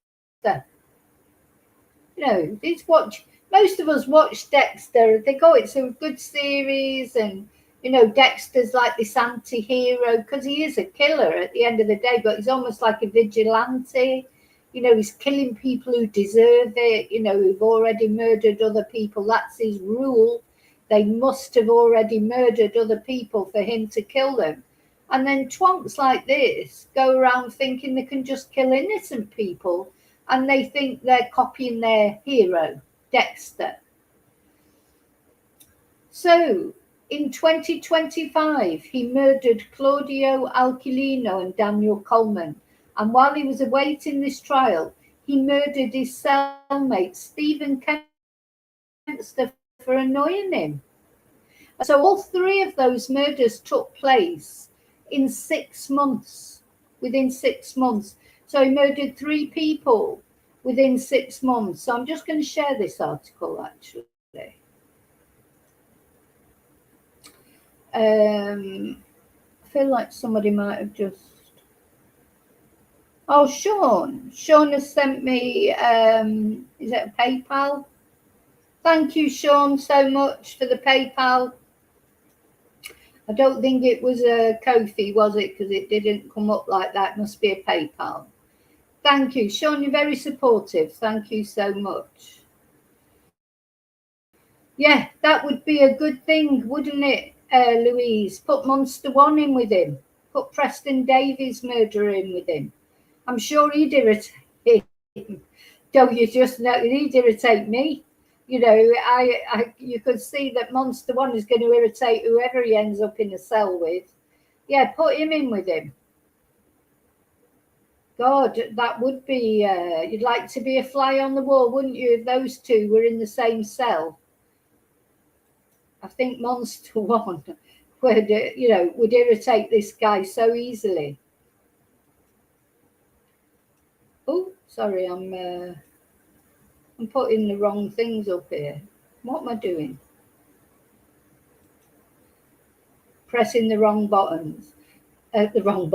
You know, most of us watch Dexter and think, oh, it's a good series, and you know, Dexter's like this anti-hero because he is a killer at the end of the day, but he's almost like a vigilante. You know, he's killing people who deserve it, you know, who've already murdered other people. That's his rule. They must have already murdered other people for him to kill them. And then twonks like this go around thinking they can just kill innocent people, and they think they're copying their hero, Dexter. So in 2025, he murdered Claudio Alquilino and Daniel Coleman. And while he was awaiting this trial, he murdered his cellmate, Stephen Dexter, for annoying him. So all 3 of those murders took place in 6 months, within 6 months. So he murdered 3 people within 6 months. So I'm just going to share this article, actually. I feel like somebody might have just... Oh, Sean has sent me, is it a PayPal? Thank you, Sean, so much for the PayPal. I don't think it was a Ko-fi, was it? Because it didn't come up like that. It must be a PayPal. Thank you, Sean. You're very supportive. Thank you so much. Yeah, that would be a good thing, wouldn't it, Louise? Put Monster One in with him. Put Preston Davies murder in with him. I'm sure he'd irritate him. Don't you just know? He'd irritate me. You know, you could see that Monster One is going to irritate whoever he ends up in a cell with. Yeah, put him in with him. God, that would be, you'd like to be a fly on the wall, wouldn't you, if those 2 were in the same cell? I think Monster One would, you know, would irritate this guy so easily. Oh, sorry, I'm putting the wrong things up here. What am I doing? Pressing the wrong buttons. The wrong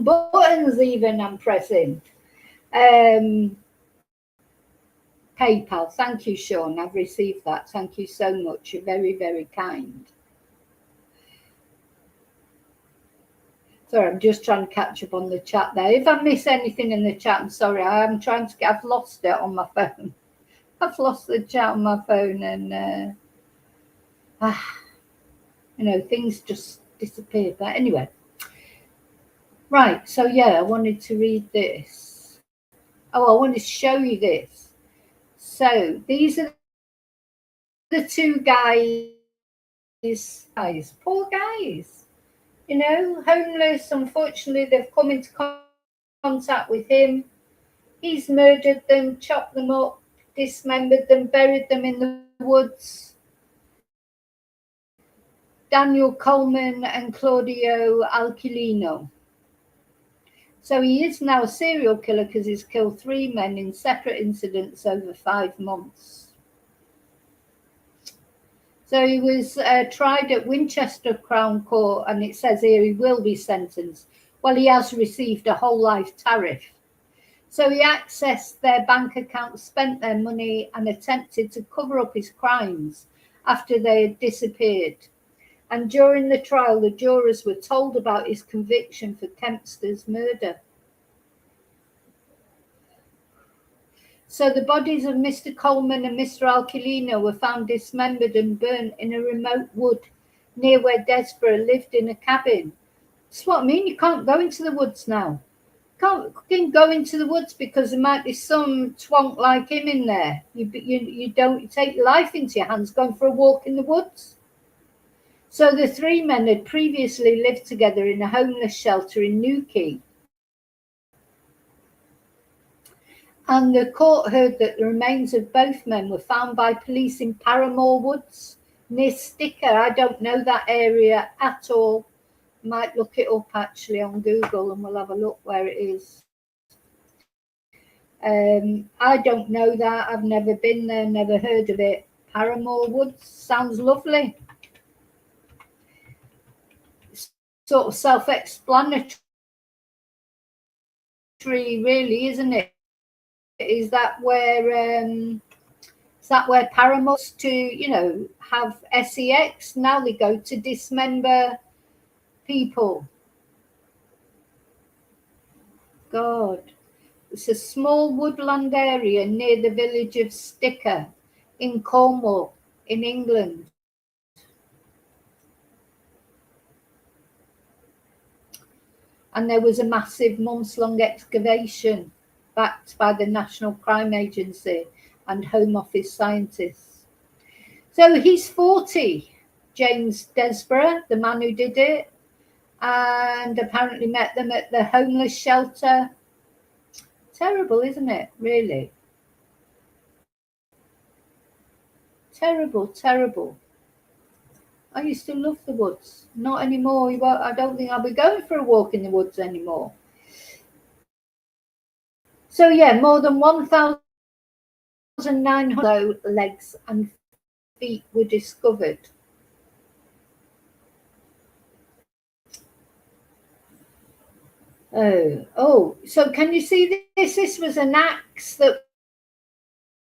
buttons even I'm pressing. PayPal. Thank you, Sean. I've received that. Thank you so much. You're very, very kind. Sorry, I'm just trying to catch up on the chat there. If I miss anything in the chat, I'm sorry. I'm trying to I've lost it on my phone. I've lost the chat on my phone, and you know, things just disappear. But anyway, right. So yeah, I wanted to read this. Oh, I wanted to show you this. So these are the 2 guys. Poor guys. You know, homeless. Unfortunately, they've come into contact with him. He's murdered them, chopped them up, dismembered them, buried them in the woods. Daniel Coleman and Claudio Alquilino. So he is now a serial killer because he's killed 3 men in separate incidents over 5 months. So he was tried at Winchester Crown Court, and it says here he will be sentenced. Well, he has received a whole life tariff. So he accessed their bank accounts, spent their money, and attempted to cover up his crimes after they had disappeared. And during the trial, the jurors were told about his conviction for Kempster's murder. So the bodies of Mr. Coleman and Mr. Aquilino were found dismembered and burnt in a remote wood near where Desborough lived in a cabin. That's what I mean. You can't go into the woods now. Can't go into the woods because there might be some twonk like him in there. You don't take your life into your hands going for a walk in the woods. So the three men had previously lived together in a homeless shelter in Newquay. And the court heard that the remains of both men were found by police in Paramore Woods near Sticker. I don't know that area at all. Might look it up actually on Google and we'll have a look where it is. I don't know that. I've never been there, never heard of it. Paramore Woods sounds lovely. Sort of self-explanatory, really, isn't it? Is that where Paramore's to, have sex? Now they go to dismember people. God. It's a small woodland area near the village of Sticker in Cornwall, in England. And there was a massive months-long excavation backed by the National Crime Agency and Home Office scientists. So he's 40, James Desborough, the man who did it, and apparently met them at the homeless shelter. Terrible, isn't it? Really? Terrible, terrible. I used to love the woods. Not anymore. I don't think I'll be going for a walk in the woods anymore. So yeah, more than 1,900 legs and feet were discovered. Oh, so can you see this? This was an axe that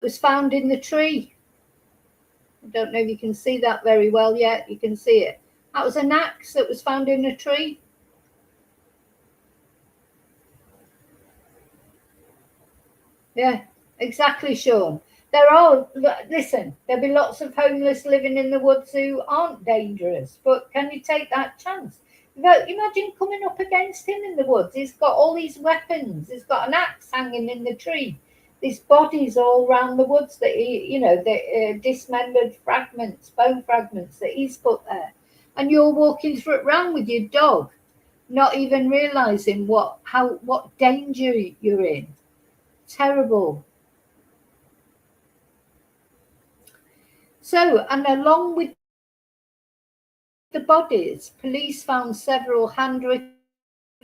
was found in the tree. I don't know if you can see that very well yet. You can see it. That was an axe that was found in a tree. Yeah, exactly, Sean. There'll be lots of homeless living in the woods who aren't dangerous, but can you take that chance? Imagine coming up against him in the woods. He's got all these weapons. He's got an axe hanging in the tree. These bodies all around the woods that the dismembered fragments, bone fragments that he's put there. And you're walking through it round with your dog, not even realising what danger you're in. Terrible. So, and along with the bodies, police found several handwritten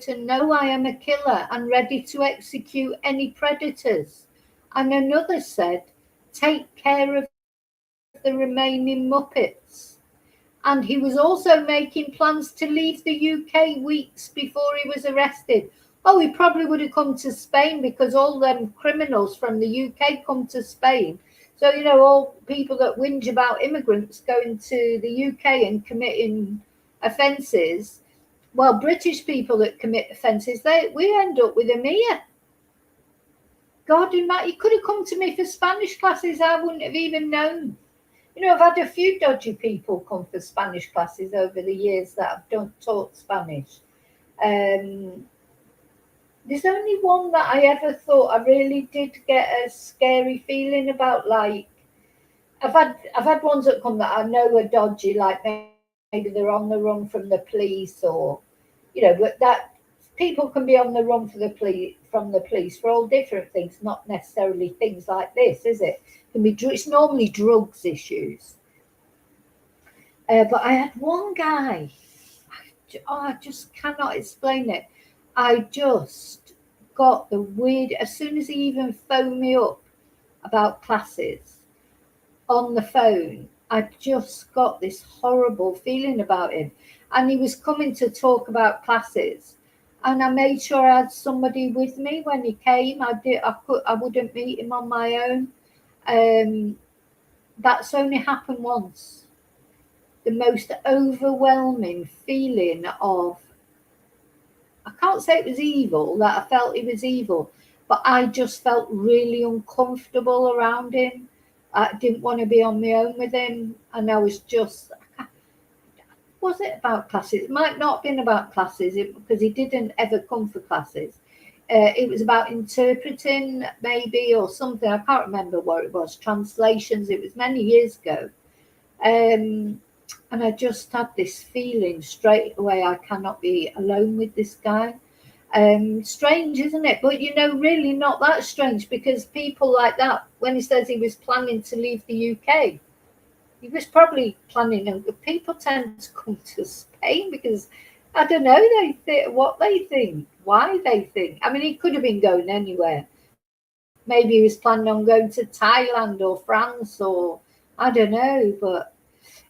"No, I am a killer and ready to execute any predators." And another said, "Take care of the remaining Muppets." And he was also making plans to leave the UK weeks before he was arrested. Oh, he probably would have come to Spain because all them criminals from the UK come to Spain. So, all people that whinge about immigrants going to the UK and committing offences, well, British people that commit offences, we end up with them here. God, he could have come to me for Spanish classes. I wouldn't have even known. I've had a few dodgy people come for Spanish classes over the years that I've taught Spanish. There's only one that I ever thought I really did get a scary feeling about. Like, I've had ones that come that I know are dodgy, like maybe they're on the run from the police, or but that people can be on the run from the police for all different things, not necessarily things like this, is it? It's normally drugs issues. But I had one guy. I just cannot explain it. I just got the weird, as soon as he even phoned me up about classes on the phone, I just got this horrible feeling about him. And he was coming to talk about classes. And I made sure I had somebody with me when he came. I wouldn't meet him on my own. That's only happened once. the most overwhelming feeling of, I can't say it was evil, that I felt he was evil, but I just felt really uncomfortable around him. I didn't want to be on my own with him, and I was just, was it about classes? It might not have been about classes because he didn't ever come for classes. It was about interpreting, maybe, or something. I can't remember what it was. Translations. It was many years ago. And I just had this feeling straight away, I cannot be alone with this guy. Strange, isn't it? But, you know, really not that strange, because people like that, when he says he was planning to leave the UK, he was probably planning, and people tend to come to Spain because, I don't know, they think what they think, why they think. I mean, he could have been going anywhere. Maybe he was planning on going to Thailand or France, or I don't know. But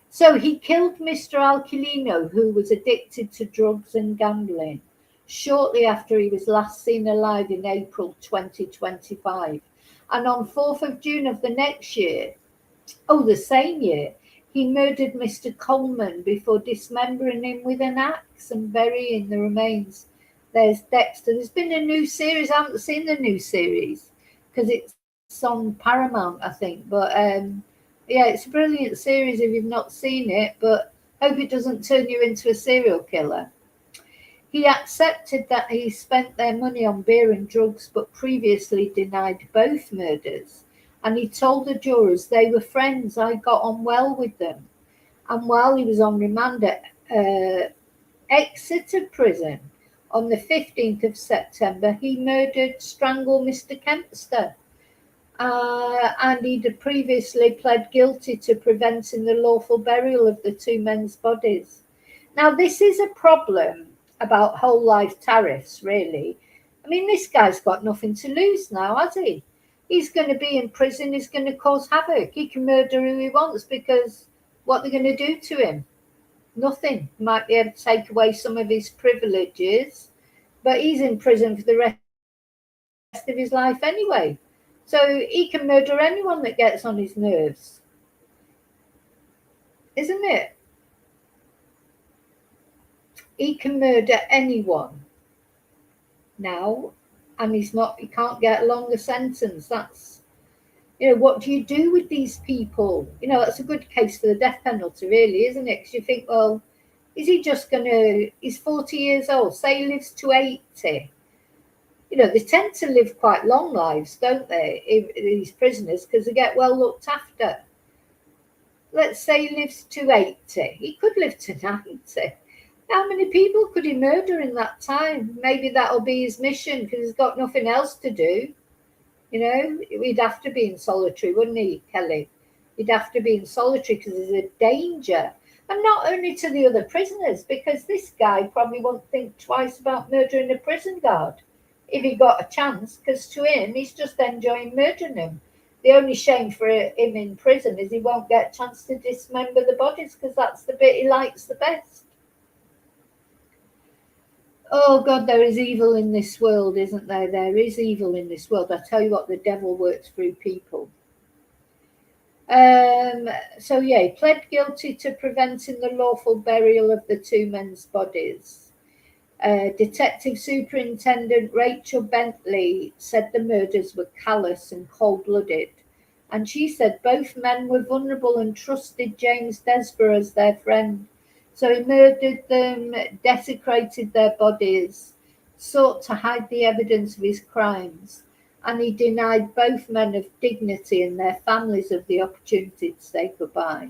so he killed Mr. Alquilino, who was addicted to drugs and gambling, shortly after he was last seen alive in April 2025. And on 4th of June of the next year, the same year, he murdered Mr. Coleman before dismembering him with an axe and burying the remains. There's Dexter. There's been a new series. I haven't seen the new series because it's on Paramount, I think. But yeah, it's a brilliant series if you've not seen it, but hope it doesn't turn you into a serial killer. He accepted that he spent their money on beer and drugs, but previously denied both murders. And he told the jurors they were friends. I got on well with them. And while he was on remand at Exeter prison on the 15th of September, he strangled Mr. Kempster. And he'd previously pled guilty to preventing the lawful burial of the two men's bodies. Now, this is a problem about whole life tariffs, really. I mean, this guy's got nothing to lose now, has he? He's going to be in prison. He's going to cause havoc. He can murder who he wants, because what they're going to do to him? Nothing. Might be able to take away some of his privileges, but he's in prison for the rest of his life anyway. So he can murder anyone that gets on his nerves. Isn't it? He can murder anyone now. And he can't get a longer sentence. That's, what do you do with these people? That's a good case for the death penalty, really, isn't it? Because you think, well, is he just he's 40 years old, say he lives to 80. They tend to live quite long lives, don't they, these prisoners, because they get well looked after. Let's say he lives to 80. He could live to 90. How many people could he murder in that time? Maybe that'll be his mission, because he's got nothing else to do. He'd have to be in solitary, wouldn't he, Kelly? He'd have to be in solitary because there's a danger. And not only to the other prisoners, because this guy probably won't think twice about murdering a prison guard if he got a chance, because to him, he's just enjoying murdering them. The only shame for him in prison is he won't get a chance to dismember the bodies, because that's the bit he likes the best. Oh, God, there is evil in this world, isn't there? There is evil in this world. I tell you what, the devil works through people. So, yeah, he pled guilty to preventing the lawful burial of the two men's bodies. Detective Superintendent Rachel Bentley said the murders were callous and cold-blooded. And she said both men were vulnerable and trusted James Desborough as their friend. So he murdered them, desecrated their bodies, sought to hide the evidence of his crimes, and he denied both men of dignity and their families of the opportunity to say goodbye.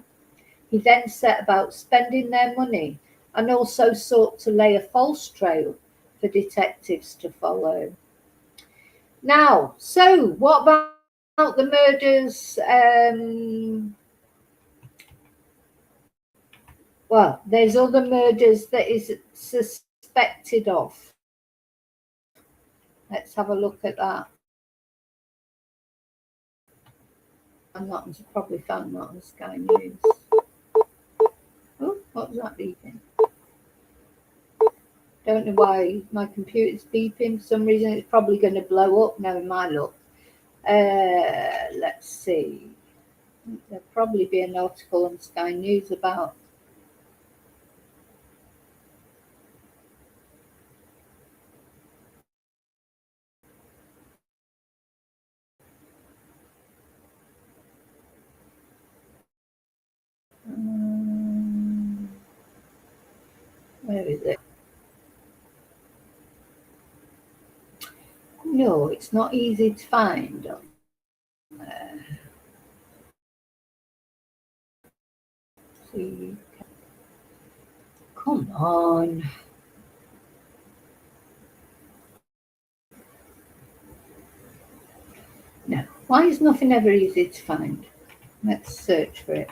He then set about spending their money and also sought to lay a false trail for detectives to follow. Now, so what about the murders? Well, there's other murders that is suspected of. Let's have a look at that. I've probably found that on Sky News. Oh, what was that beeping? Don't know why my computer's beeping. For some reason, it's probably going to blow up now in my look. Let's see. There'll probably be an article on Sky News about Where is it? No, it's not easy to find. See, come on. No, why is nothing ever easy to find? Let's search for it.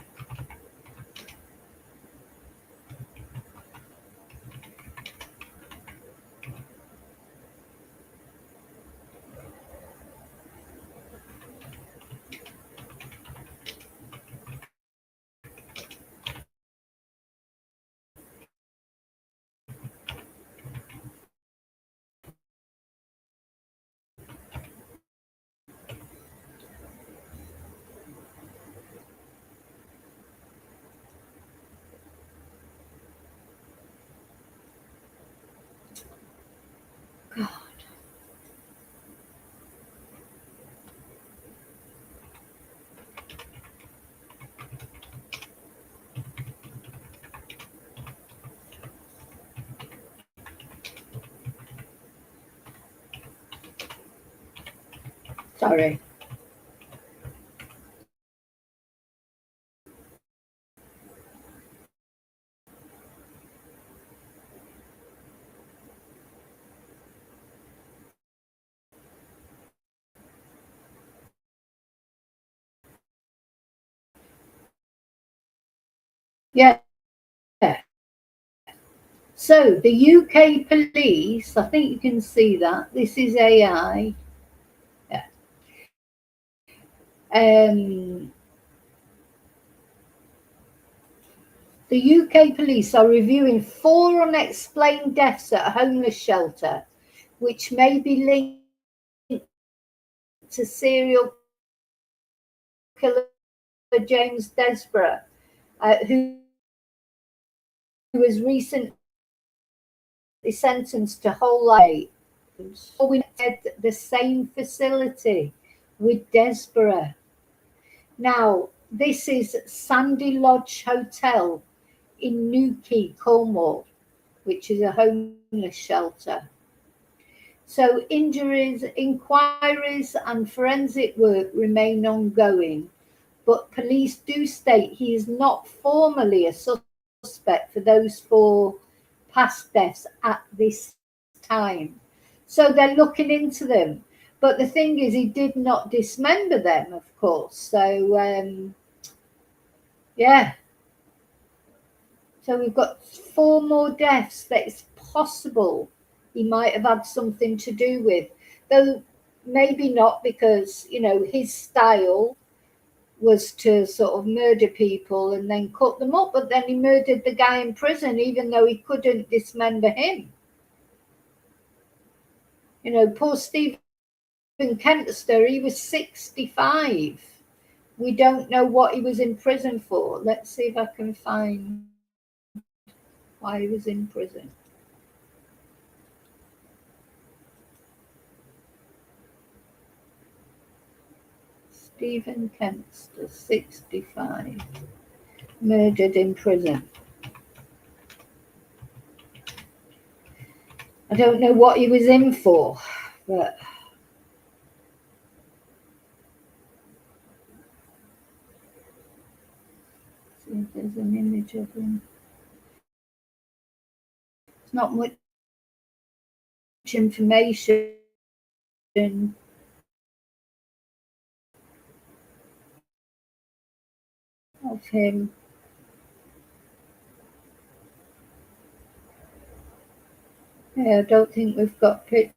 God. Sorry. Yeah. So the UK police, I think you can see that. This is AI. Yeah. The UK police are reviewing 4 unexplained deaths at a homeless shelter, which may be linked to serial killer James Desborough, who was recently sentenced to whole life. We had the same facility with Desborough. Now, this is Sandy Lodge Hotel in Newquay, Cornwall, which is a homeless shelter. So injuries, inquiries and forensic work remain ongoing, but police do state he is not formally a suspect for those 4 past deaths at this time. So they're looking into them. But the thing is, he did not dismember them, of course. So, yeah. So we've got 4 more deaths that it's possible he might have had something to do with. Though maybe not, because, you know, his style was to sort of murder people and then cut them up. But then he murdered the guy in prison, even though he couldn't dismember him. You know, poor Stephen Dexter, he was 65. We don't know what he was in prison for. Let's see if I can find why he was in prison. Stephen Dexter, 65, murdered in prison. I don't know what he was in for, but see if there's an image of him. It's not much information of him. Yeah, I don't think we've got picture.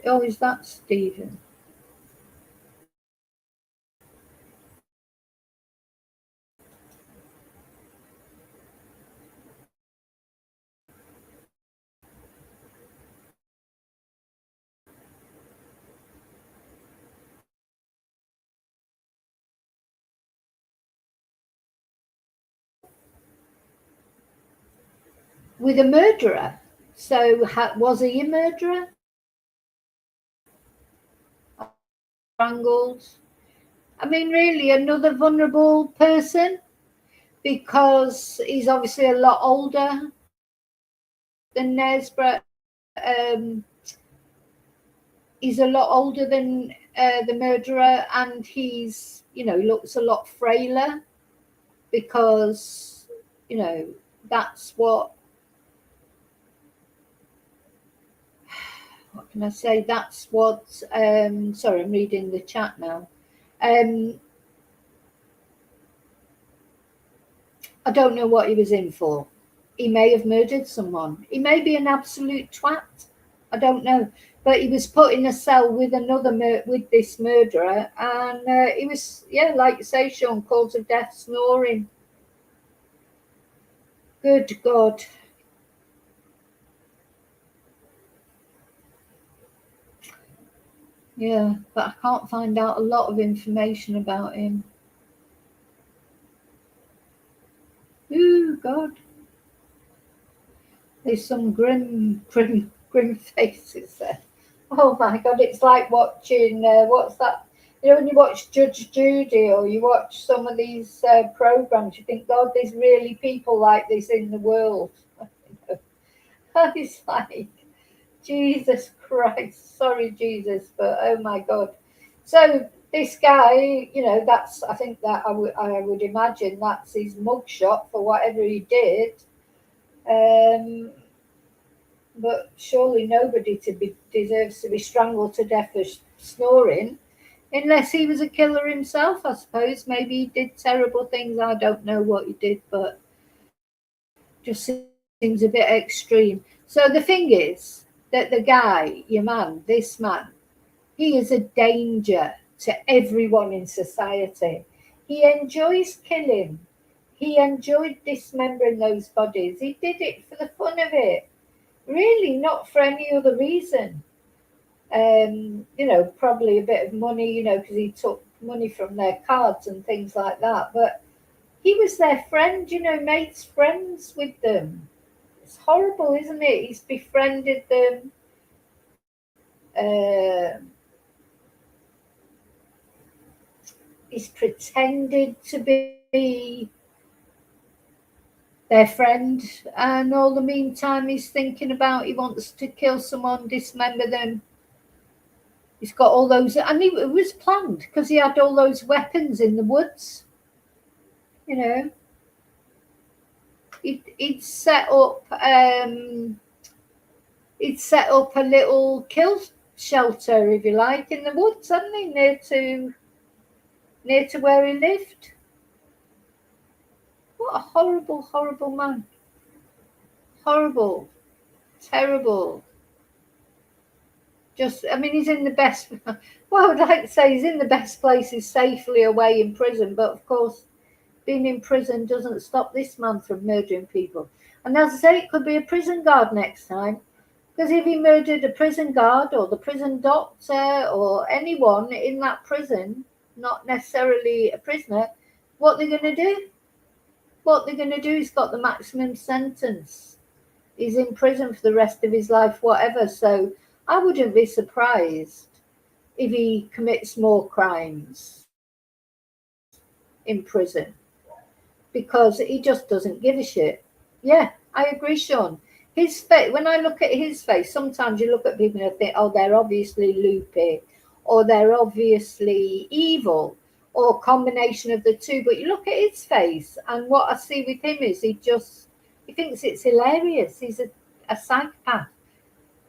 Oh, is that Stephen? With a murderer. So was he a murderer? Strangled. I mean, really, another vulnerable person, because he's obviously a lot older. Desborough. He's a lot older than the murderer, and he's, looks a lot frailer because, that's what can I say? That's what, sorry, I'm reading the chat now. I don't know what he was in for. He may have murdered someone. He may be an absolute twat. I don't know. But he was put in a cell with with this murderer, and he was, like you say, Sean, cause of death, snoring. Good God. Yeah, but I can't find out a lot of information about him. Ooh, God. There's some grim faces there. Oh my God, it's like watching, what's that? When you watch Judge Judy or you watch some of these programs, you think, God, there's really people like this in the world. It's like, Jesus Christ, sorry, Jesus, but oh my God. So this guy, I think that I would imagine that's his mugshot for whatever he did. But surely nobody deserves to be strangled to death for snoring, unless he was a killer himself, I suppose. Maybe he did terrible things. I don't know what he did, but just seems a bit extreme. So the thing is that the guy, this man, he is a danger to everyone in society. He enjoys killing. He enjoyed dismembering those bodies. He did it for the fun of it. Really, not for any other reason. Probably a bit of money, because he took money from their cards and things like that. But he was their friend, mates friends with them. It's horrible, isn't it? He's befriended them. He's pretended to be their friend, and all the meantime he wants to kill someone, dismember them. He's got all those, and it was planned because he had all those weapons in the woods. He'd set up a little kill shelter, if you like, in the woods, hadn't he, near to where he lived. What a horrible, horrible man. Horrible. Terrible. He's in the best, well, I would like to say he's in the best places safely away in prison, but of course, being in prison doesn't stop this man from murdering people. And as I say, it could be a prison guard next time, because if he murdered a prison guard or the prison doctor or anyone in that prison, not necessarily a prisoner, what they're going to do? He's got the maximum sentence. He's in prison for the rest of his life, whatever. So I wouldn't be surprised if he commits more crimes in prison, because he just doesn't give a shit. Yeah, I agree, Sean. His face, when I look at his face, sometimes you look at people and think, oh, they're obviously loopy, or they're obviously evil, or a combination of the two. But you look at his face, and what I see with him is he thinks it's hilarious. He's a psychopath.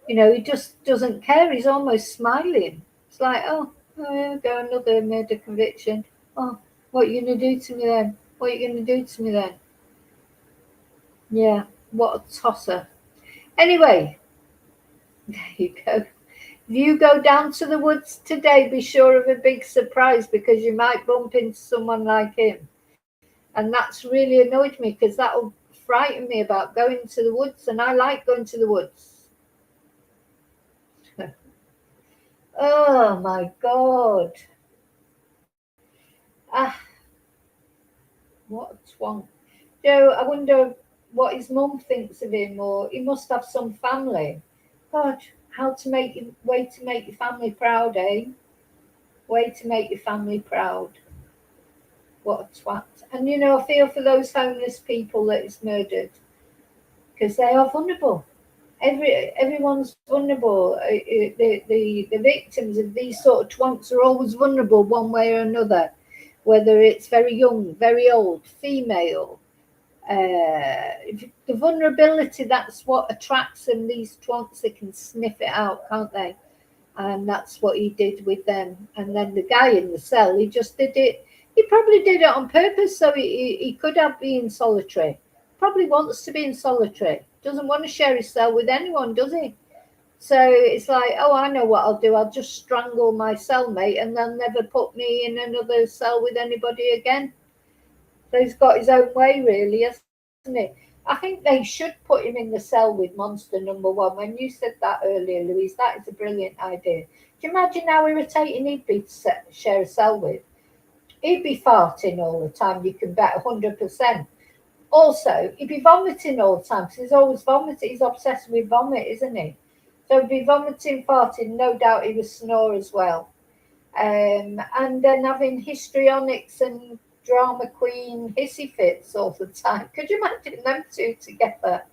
He just doesn't care. He's almost smiling. It's like, oh, there we go, another murder conviction. Oh, what are you going to do to me then? What are you going to do to me then? Yeah, what a tosser. Anyway, there you go. If you go down to the woods today, be sure of a big surprise, because you might bump into someone like him. And that's really annoyed me, because that'll frighten me about going to the woods, and I like going to the woods. Oh my God. What a twonk. I wonder what his mum thinks of him, or he must have some family. God, way to make your family proud, eh? Way to make your family proud. What a twat. And I feel for those homeless people that is murdered, because they are vulnerable. Everyone's vulnerable. The victims of these sort of twonks are always vulnerable one way or another, whether it's very young, very old, female. The vulnerability, that's what attracts them. These twonks, they can sniff it out, can't they? And that's what he did with them. And then the guy in the cell, he just did it. He probably did it on purpose, so he could have been solitary. Probably wants to be in solitary. Doesn't want to share his cell with anyone, does he? So it's like, oh, I know what I'll do. I'll just strangle my cellmate and they'll never put me in another cell with anybody again. So he's got his own way, really, hasn't he? I think they should put him in the cell with monster number one. When you said that earlier, Louise, that is a brilliant idea. Do you imagine how irritating he'd be to share a cell with? He'd be farting all the time, you can bet 100%. Also, he'd be vomiting all the time because he's always vomiting. He's obsessed with vomit, isn't he? So he'd be vomiting, farting. No doubt he would snore as well. And then having histrionics and drama queen hissy fits all the time. Could you imagine them two together?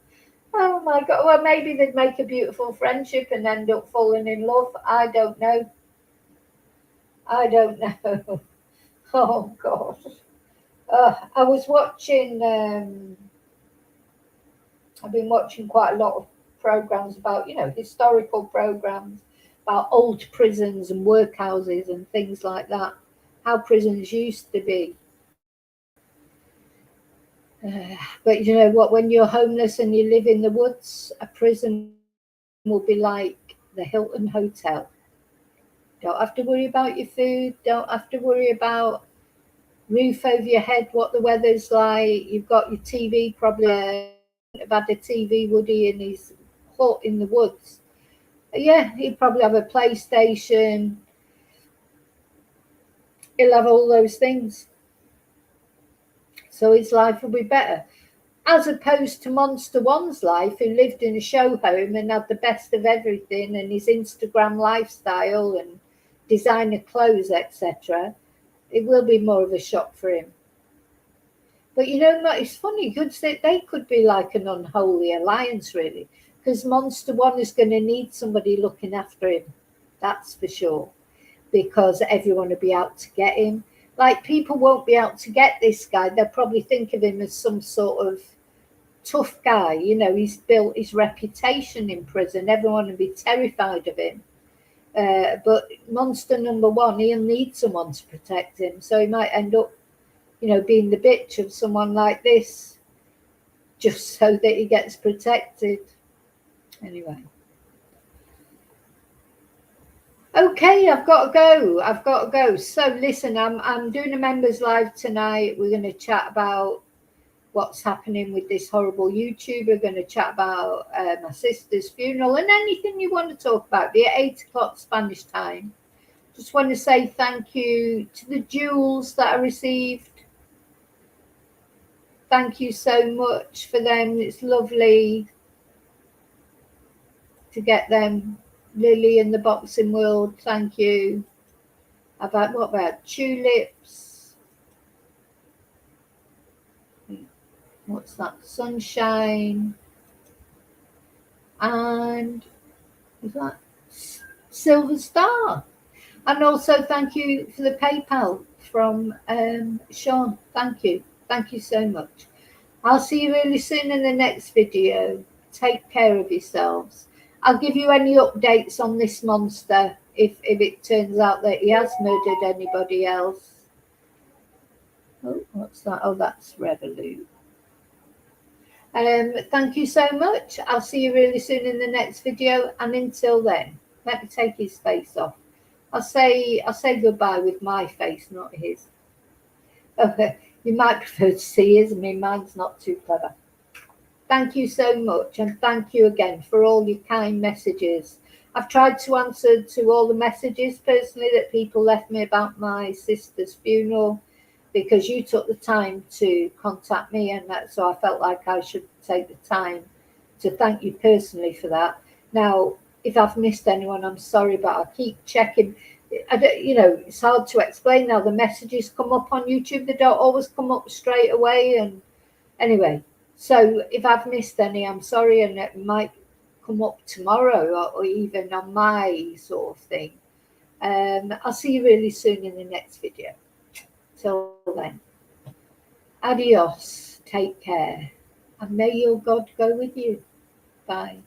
Oh my God. Well, maybe they'd make a beautiful friendship and end up falling in love. I don't know. Oh God. I was watching, I've been watching quite a lot of programs about, historical programs about old prisons and workhouses and things like that, how prisons used to be. But you know what, when you're homeless and you live in the woods, a prison will be like the Hilton Hotel. Don't have to worry about your food, don't have to worry about roof over your head, what the weather's like. You've got your TV, probably have had a TV, would he, in his hut in the woods? Yeah, he'd probably have a PlayStation. He'll have all those things. So his life will be better. As opposed to Monster One's life, who lived in a show home and had the best of everything, and his Instagram lifestyle and designer clothes, etc. It will be more of a shock for him. But you know what, it's funny, they could be like an unholy alliance, really, because Monster One is going to need somebody looking after him, that's for sure, because everyone will be out to get him. Like, people won't be out to get this guy, they'll probably think of him as some sort of tough guy. He's built his reputation in prison, everyone will be terrified of him. But monster number one, he'll need someone to protect him, so he might end up being the bitch of someone like this just so that he gets protected. Anyway, okay, I've got to go. So listen, I'm doing a members live tonight. We're going to chat about what's happening with this horrible YouTuber. We're going to chat about my sister's funeral and anything you want to talk about. Be at 8 o'clock Spanish time. Just want to say thank you to the jewels that I received. Thank you so much for them. It's lovely to get them. Lily in the boxing world, thank you. What about tulips? What's that? Sunshine. And is that Silver Star? And also thank you for the PayPal from Sean. Thank you. Thank you so much. I'll see you really soon in the next video. Take care of yourselves. I'll give you any updates on this monster if it turns out that he has murdered anybody else. Oh, what's that? Oh, that's Revolut. Thank you so much. I'll see you really soon in the next video. And until then, let me take his face off. I'll say goodbye with my face, not his. Okay, you might prefer to see his. I mean, mine's not too clever. Thank you so much, and thank you again for all your kind messages. I've tried to answer to all the messages personally that people left me about my sister's funeral, because you took the time to contact me, and so I felt like I should take the time to thank you personally for that. Now, if I've missed anyone, I'm sorry, but I'll keep checking. It's hard to explain now. The messages come up on YouTube, they don't always come up straight away. And anyway, so if I've missed any, I'm sorry, and it might come up tomorrow or even on my sort of thing. I'll see you really soon in the next video. Till then, adios, take care, and may your God go with you. Bye.